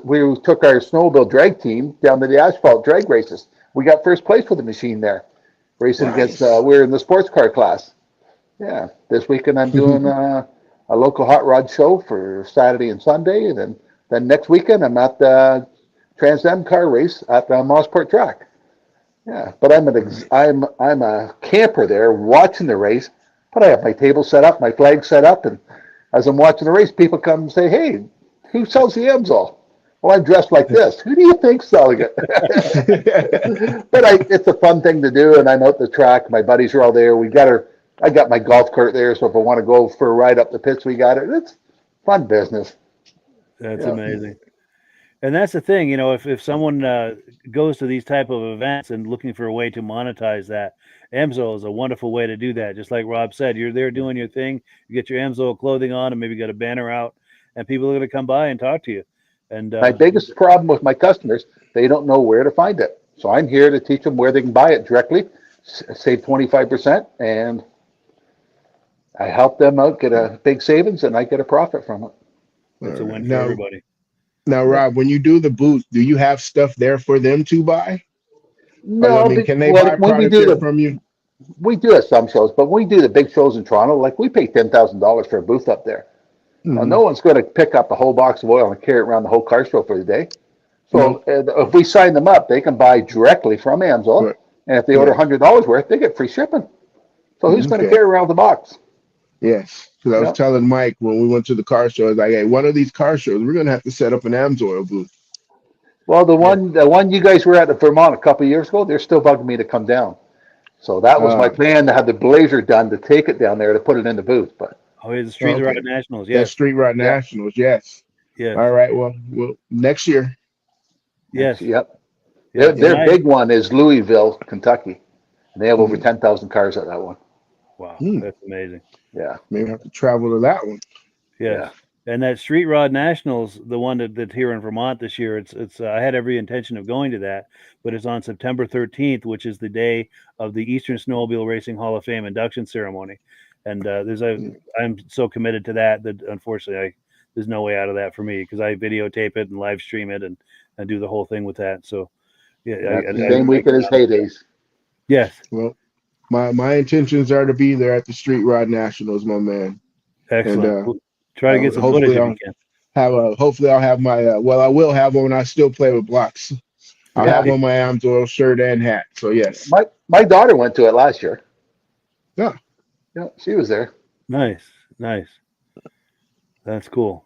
We took our snowmobile drag team down to the asphalt drag races. We got first place for the machine there, racing against. We're in the sports car class. Yeah, this weekend I'm doing a local hot rod show for Saturday and Sunday, and then next weekend I'm at the Trans Am car race at the Mossport track. Yeah, but I'm a camper there watching the race, but I have my table set up, my flag set up, and as I'm watching the race, people come and say, "Hey, who sells the Amsoil?" Well, I'm dressed like this. Who do you think's selling it? But it's a fun thing to do, and I'm out the track. My buddies are all there. I got my golf cart there, so if I want to go for a ride up the pits, we got it. It's fun business. That's amazing. And that's the thing, if someone goes to these type of events and looking for a way to monetize that, Amsoil is a wonderful way to do that. Just like Rob said, you're there doing your thing, you get your Amsoil clothing on, and maybe got a banner out, and people are going to come by and talk to you. And my biggest problem with my customers, they don't know where to find it. So I'm here to teach them where they can buy it directly, save 25%, and I help them out, get a big savings, and I get a profit from it. It's a win for everybody. Now, Rob, when you do the booth, do you have stuff there for them to buy? No, I mean, can they buy product there from you? We do at some shows, but when we do the big shows in Toronto, like we pay $10,000 for a booth up there. Now, no one's going to pick up a whole box of oil and carry it around the whole car show for the day. So if we sign them up, they can buy directly from Amsoil, and if they order $100 worth, they get free shipping. So who's going to carry around the box? Yes, because I was telling Mike when we went to the car show, I was like, "Hey, one of these car shows, we're going to have to set up an Amsoil booth." Well, the one you guys were at Vermont a couple of years ago, they're still bugging me to come down. So that was my plan, to have the blazer done, to take it down there to put it in the booth. But the Street Rod Nationals, yes. Street Rod Nationals, yes. Yes. All right, well, next year. Yes. Yep. Their big one is Louisville, Kentucky. And they have over 10,000 cars at that one. Wow, that's amazing. Yeah. Maybe have to travel to that one. Yes. Yeah. And that Street Rod Nationals, the one that's here in Vermont this year, it's I had every intention of going to that, but it's on September 13th, which is the day of the Eastern Snowmobile Racing Hall of Fame induction ceremony. And I'm so committed to that unfortunately there's no way out of that for me, because I videotape it and live stream it and do the whole thing with that. So same weekend as Heydays. Yes. Well, my intentions are to be there at the Street Rod Nationals, my man. Excellent. And, we'll try to get some footage if you can. Hopefully I'll have my I will have one. I still play with blocks. I'll have on my Amsoil shirt and hat. So yes. My daughter went to it last year. Yeah. Yeah, she was there. Nice. That's cool.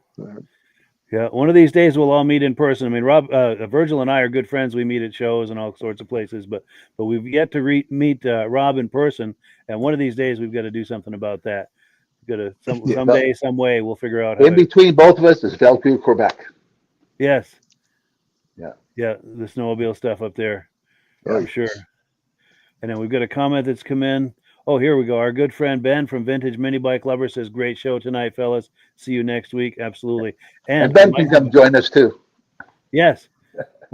Yeah, one of these days we'll all meet in person. I mean, Rob, Virgil and I are good friends. We meet at shows and all sorts of places, but we've yet to meet Rob in person. And one of these days we've got to do something about that. We've got to someday, some way we'll figure out. In between both of us is Velcro, Quebec. Yes. Yeah, the snowmobile stuff up there, for sure. And then we've got a comment that's come in. Oh, here we go. Our good friend Ben from Vintage Mini Bike Lover says, "Great show tonight, fellas. See you next week." Absolutely. And Ben can come join us too. Yes,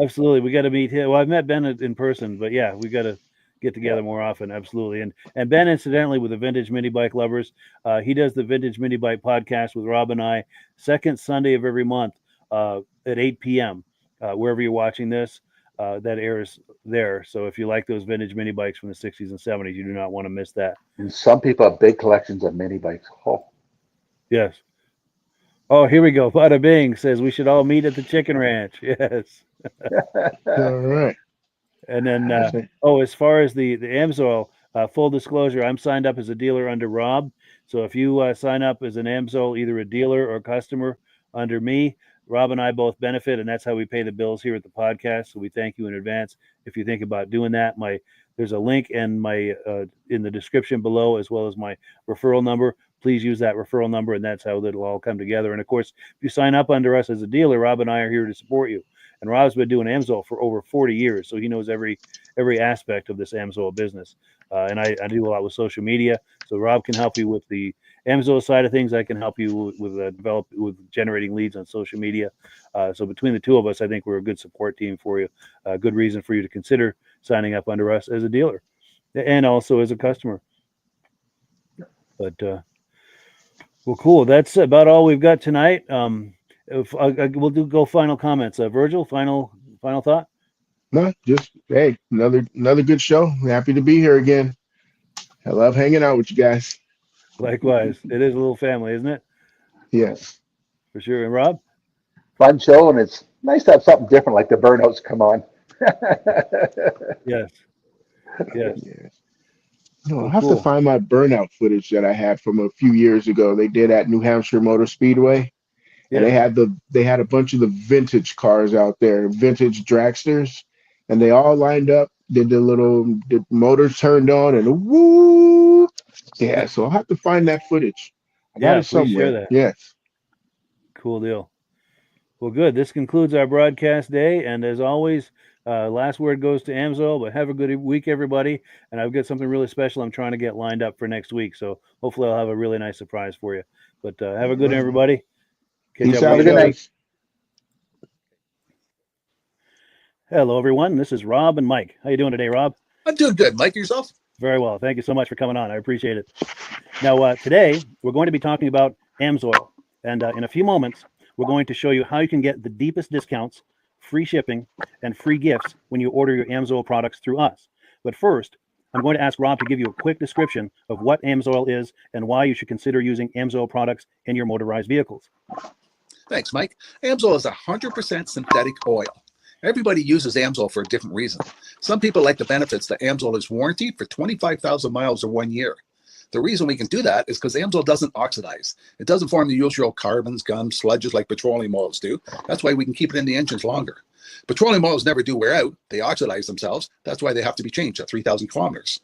absolutely. We got to meet him. Well, I've met Ben in person, but yeah, we got to get together more often. Absolutely. And Ben, incidentally, with the Vintage Mini Bike Lovers, he does the Vintage Mini Bike podcast with Rob and I, second Sunday of every month at 8 p.m. Wherever you're watching this. That airs there. So if you like those vintage mini bikes from the 60s and 70s, you do not want to miss that. And some people have big collections of mini bikes. Oh. Yes. Oh, here we go. Bada Bing says we should all meet at the chicken ranch. Yes. All right. And then, as far as the Amsoil, full disclosure, I'm signed up as a dealer under Rob. So if you sign up as an Amsoil, either a dealer or customer under me, Rob and I both benefit, and that's how we pay the bills here at the podcast. So we thank you in advance if you think about doing that. There's a link in in the description below, as well as my referral number. Please use that referral number, and that's how it'll all come together. And of course, if you sign up under us as a dealer, Rob and I are here to support you. And Rob's been doing Amsoil for over 40 years, so he knows every aspect of this Amsoil business. And I do a lot with social media, so Rob can help you with the Amsoil side of things. I can help you with generating leads on social media. So between the two of us, I think we're a good support team for you. A good reason for you to consider signing up under us as a dealer and also as a customer. But well, cool. That's about all we've got tonight. We'll go final comments. Virgil, final thought. No, just hey, another good show. Happy to be here again. I love hanging out with you guys. Likewise, it is a little family, isn't it? Yes, for sure. And Rob, fun show, and it's nice to have something different, like the burnouts come on. Yes. No, I'll have to find my burnout footage that I had from a few years ago. They did at New Hampshire Motor Speedway. Yeah. And they had a bunch of the vintage cars out there, vintage dragsters, and they all lined up, did the motors turned on, and woo! Yeah, so I'll have to find that footage. I got it somewhere. Share that. Yes. Cool deal. Well, good. This concludes our broadcast day, and as always, last word goes to Amsoil, but have a good week, everybody. And I've got something really special I'm trying to get lined up for next week, so hopefully I'll have a really nice surprise for you. But have a good one, everybody. Peace out. Good night. Hello, everyone. This is Rob and Mike. How you doing today, Rob? I'm doing good. Mike, yourself? Very well. Thank you so much for coming on. I appreciate it. Now, today, we're going to be talking about Amsoil. And in a few moments, we're going to show you how you can get the deepest discounts, free shipping, and free gifts when you order your Amsoil products through us. But first, I'm going to ask Rob to give you a quick description of what Amsoil is and why you should consider using Amsoil products in your motorized vehicles. Thanks, Mike. Amsoil is 100% synthetic oil. Everybody uses Amsoil for a different reason. Some people like the benefits that Amsoil is warranted for 25,000 miles or 1 year. The reason we can do that is because Amsoil doesn't oxidize. It doesn't form the usual carbons, gums, sludges like petroleum oils do. That's why we can keep it in the engines longer. Petroleum oils never do wear out. They oxidize themselves. That's why they have to be changed at 3,000 kilometers.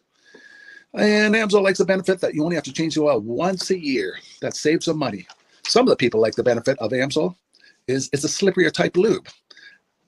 And Amsoil likes the benefit that you only have to change the oil once a year. That saves some money. Some of the people like the benefit of Amsoil is it's a slipperier type lube.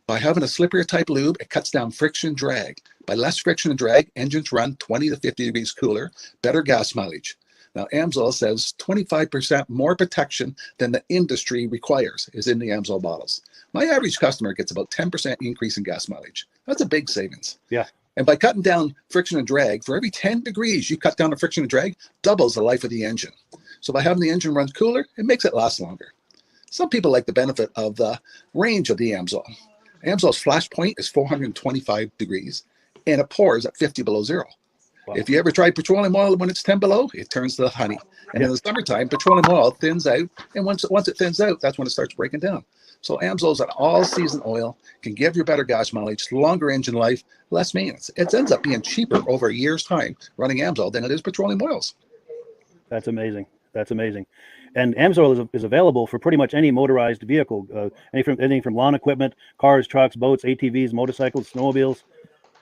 By having a slipperier type lube, it cuts down friction and drag. By less friction and drag, engines run 20 to 50 degrees cooler, better gas mileage. Now, Amsoil says 25% more protection than the industry requires is in the Amsoil bottles. My average customer gets about 10% increase in gas mileage. That's a big savings. Yeah. And by cutting down friction and drag, for every 10 degrees you cut down the friction and drag, doubles the life of the engine. So by having the engine run cooler, it makes it last longer. Some people like the benefit of the range of the Amsoil. Amsoil's flash point is 425 degrees, and it pours at 50 below zero. Wow. If you ever tried petroleum oil when it's 10 below, it turns to honey. And in the summertime, petroleum oil thins out, and once it thins out, that's when it starts breaking down. So Amsoil's an all-season oil, can give you better gas mileage, longer engine life, less maintenance. It ends up being cheaper over a year's time running Amsoil than it is petroleum oils. That's amazing. That's amazing. And Amsoil is available for pretty much any motorized vehicle, anything from lawn equipment, cars, trucks, boats, ATVs, motorcycles, snowmobiles.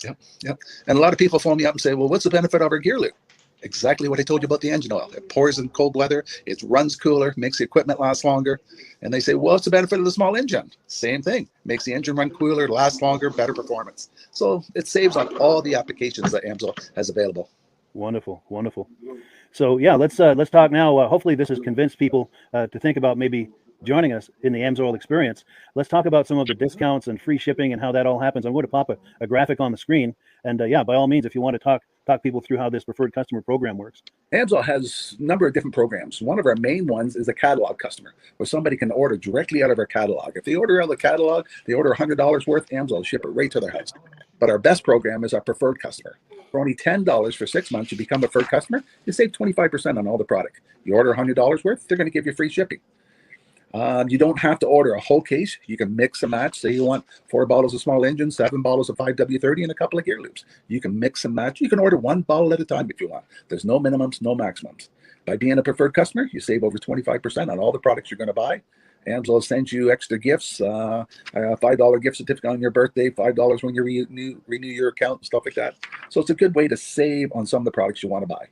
Yep. And a lot of people phone me up and say, well, what's the benefit of our gear lube? Exactly what I told you about the engine oil. It pours in cold weather, it runs cooler, makes the equipment last longer. And they say, well, what's the benefit of the small engine? Same thing. Makes the engine run cooler, last longer, better performance. So it saves on all the applications that Amsoil has available. Wonderful, wonderful. So yeah, let's talk now. Hopefully this has convinced people to think about maybe joining us in the Amsoil experience. Let's talk about some of the discounts and free shipping and how that all happens. I'm going to pop a graphic on the screen. And yeah, by all means, if you want to talk talk people through how this preferred customer program works. Amsoil has a number of different programs. One of our main ones is a catalog customer, where somebody can order directly out of our catalog. If they order out of the catalog, they order $100 worth, Amsoil will ship it right to their house. But our best program is our preferred customer. For only $10 for 6 months, you become a preferred customer, you save 25% on all the product. You order $100 worth, they're going to give you free shipping. You don't have to order a whole case. You can mix and match. Say you want 4 bottles of small engine, 7 bottles of 5W30, and a couple of gear loops. You can mix and match. You can order 1 bottle at a time if you want. There's no minimums, no maximums. By being a preferred customer, you save over 25% on all the products you're going to buy. Amsoil sends you extra gifts, a $5 gift certificate on your birthday, $5 when you renew your account, and stuff like that. So it's a good way to save on some of the products you want to buy.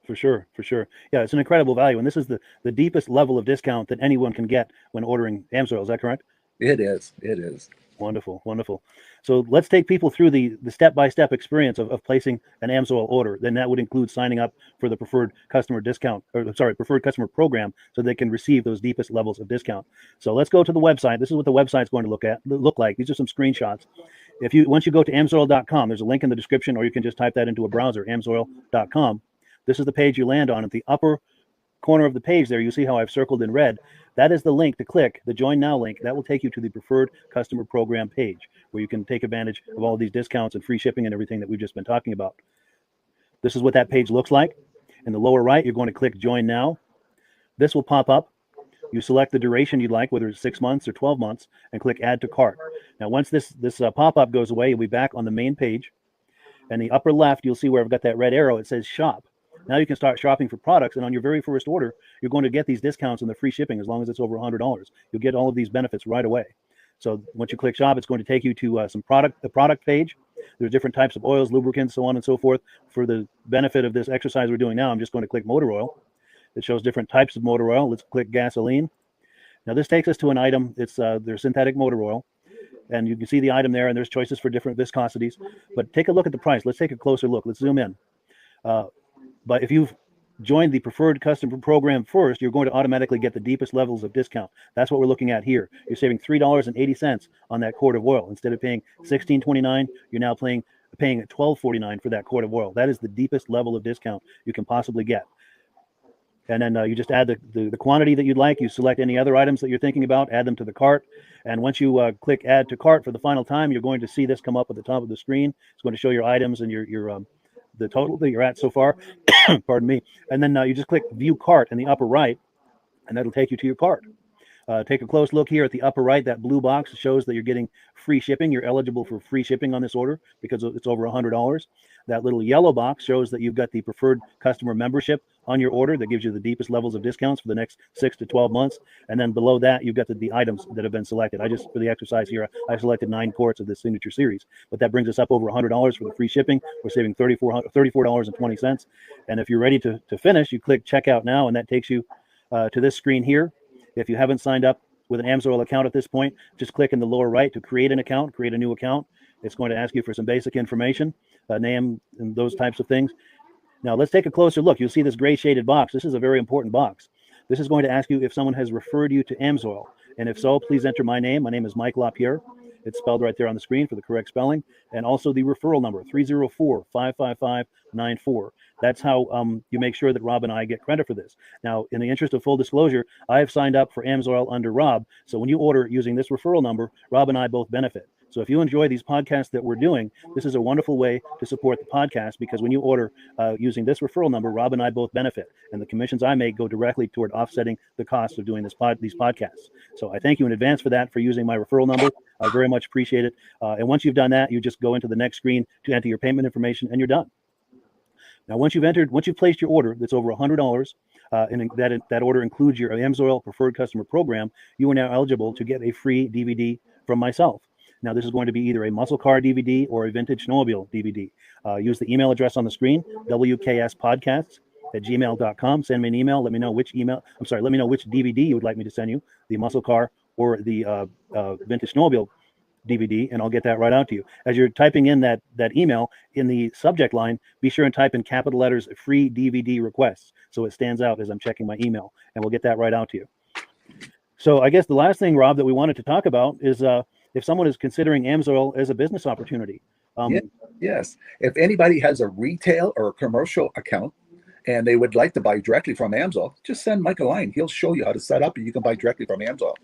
For sure, for sure. Yeah, it's an incredible value. And this is the deepest level of discount that anyone can get when ordering Amsoil. Is that correct? It is. It is. Wonderful, wonderful. So let's take people through the step-by-step experience of placing an Amsoil order. Then that would include signing up for the preferred customer discount, or sorry, preferred customer program, so they can receive those deepest levels of discount. So let's go to the website. This is what the website's going to look like. These are some screenshots. Once you go to amsoil.com, there's a link in the description, or you can just type that into a browser, amsoil.com. This is the page you land on. At the upper corner of the page there, you see how I've circled in red. That is the link to click, the Join Now link. That will take you to the Preferred Customer Program page, where you can take advantage of all these discounts and free shipping and everything that we've just been talking about. This is what that page looks like. In the lower right, you're going to click Join Now. This will pop up. You select the duration you'd like, whether it's 6 months or 12 months, and click Add to Cart. Now, once this pop-up goes away, you'll be back on the main page. And the upper left, you'll see where I've got that red arrow. It says Shop. Now you can start shopping for products, and on your very first order, you're going to get these discounts and the free shipping as long as it's over $100. You'll get all of these benefits right away. So once you click Shop, it's going to take you to the product page. There's different types of oils, lubricants, so on and so forth. For the benefit of this exercise we're doing now, I'm just going to click motor oil. It shows different types of motor oil. Let's click gasoline. Now this takes us to an item. It's their synthetic motor oil. And you can see the item there, and there's choices for different viscosities. But take a look at the price. Let's take a closer look. Let's zoom in. But if you've joined the preferred customer program first, you're going to automatically get the deepest levels of discount. That's what we're looking at here. You're saving $3.80 on that quart of oil. Instead of paying $16.29, you're now paying $12.49 for that quart of oil. That is the deepest level of discount you can possibly get. And then you just add the quantity that you'd like. You select any other items that you're thinking about, add them to the cart. And once you click Add to Cart for the final time, you're going to see this come up at the top of the screen. It's going to show your items and your the total that you're at so far. Pardon me. And then you just click View Cart in the upper right, and that'll take you to your cart. Take a close look here at the upper right. That blue box shows that you're getting free shipping. You're eligible for free shipping on this order because it's over $100. That little yellow box shows that you've got the preferred customer membership on your order that gives you the deepest levels of discounts for the next 6 to 12 months. And then below that, you've got the items that have been selected. For the exercise here, I selected 9 quarts of the Signature Series, but that brings us up over $100 for the free shipping. We're saving $34.20. And if you're ready to finish, you click Checkout Now, and that takes you to this screen here. If you haven't signed up with an Amsoil account at this point, just click in the lower right to create an account, create a new account. It's going to ask you for some basic information, name and those types of things. Now let's take a closer look. You'll see this gray shaded box. This is a very important box. This is going to ask you if someone has referred you to Amsoil. And if so, please enter my name. My name is Mike LaPierre. It's spelled right there on the screen for the correct spelling. And also the referral number, 304-555-94. That's how you make sure that Rob and I get credit for this. Now, in the interest of full disclosure, I have signed up for Amsoil under Rob. So when you order using this referral number, Rob and I both benefit. So if you enjoy these podcasts that we're doing, this is a wonderful way to support the podcast, because when you order using this referral number, Rob and I both benefit. And the commissions I make go directly toward offsetting the cost of doing these podcasts. So I thank you in advance for that, for using my referral number. I very much appreciate it. And once you've done that, you just go into the next screen to enter your payment information, and you're done. Now, once you've placed your order that's over $100, and that order includes your Amsoil Preferred Customer Program, you are now eligible to get a free DVD from myself. Now, this is going to be either a muscle car DVD or a vintage snowmobile DVD. Use the email address on the screen, wkspodcasts@gmail.com. Send me an email. Let me know which DVD you would like me to send you, the muscle car or the vintage snowmobile DVD, and I'll get that right out to you. As you're typing in that email, in the subject line, be sure and type in capital letters "free DVD requests," so it stands out as I'm checking my email, and we'll get that right out to you. So I guess the last thing, Rob, that we wanted to talk about is if someone is considering Amsoil as a business opportunity. Yes. If anybody has a retail or a commercial account and they would like to buy directly from Amsoil, just send Mike a line. He'll show you how to set up and you can buy directly from Amsoil.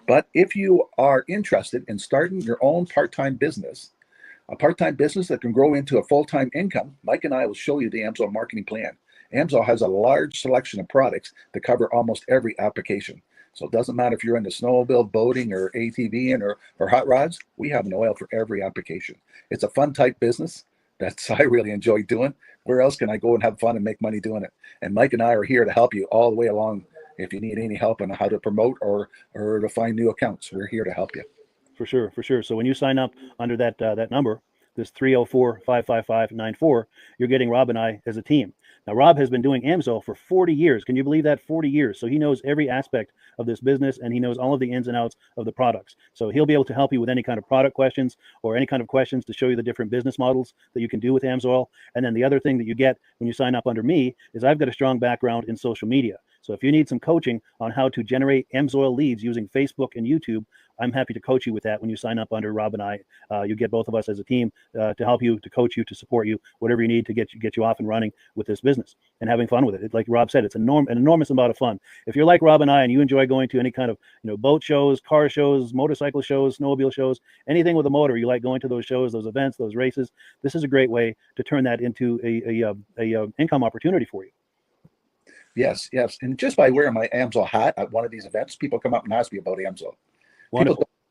But if you are interested in starting your own part-time business, a part-time business that can grow into a full-time income, Mike and I will show you the Amsoil marketing plan. Amsoil has a large selection of products that cover almost every application. So it doesn't matter if you're into snowmobile, boating, or ATVing or hot rods, we have an oil for every application. It's a fun type business that's I really enjoy doing. Where else can I go and have fun and make money doing it? And Mike and I are here to help you all the way along. If you need any help on how to promote or to find new accounts, we're here to help you. For sure, for sure. So when you sign up under that number, this 304-555-94, you're getting Rob and I as a team. Now, Rob has been doing Amsoil for 40 years. Can you believe that? 40 years. So he knows every aspect of this business, and he knows all of the ins and outs of the products. So he'll be able to help you with any kind of product questions or any kind of questions to show you the different business models that you can do with Amsoil. And then the other thing that you get when you sign up under me is I've got a strong background in social media. So if you need some coaching on how to generate Amsoil leads using Facebook and YouTube, I'm happy to coach you with that when you sign up under Rob and I. You get both of us as a team to help you, to coach you, to support you, whatever you need to get you off and running with this business and having fun with it. Like Rob said, it's an enormous amount of fun. If you're like Rob and I and you enjoy going to any kind of boat shows, car shows, motorcycle shows, snowmobile shows, anything with a motor, you like going to those shows, those events, those races, this is a great way to turn that into a income opportunity for you. Yes, yes. And just by wearing my Amsoil hat at one of these events, people come up and ask me about Amsoil.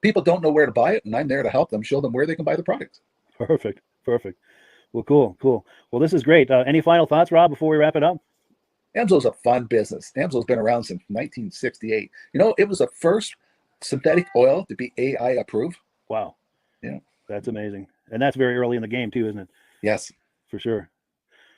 People don't know where to buy it, and I'm there to help them, show them where they can buy the product. Perfect. Well, cool. Well, this is great. Any final thoughts, Rob, before we wrap it up? Amsoil's a fun business. Amsoil's been around since 1968. It was the first synthetic oil to be AI approved. Wow. Yeah. That's amazing. And that's very early in the game too, isn't it? Yes. For sure.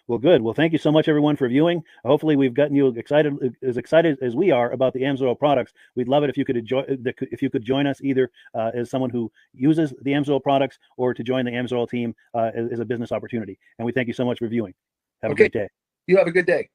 Well, good. Well, thank you so much, everyone, for viewing. Hopefully, we've gotten you excited as we are about the Amsoil products. We'd love it if you could join us either as someone who uses the Amsoil products or to join the Amsoil team as a business opportunity. And we thank you so much for viewing. Have a great day. You have a good day.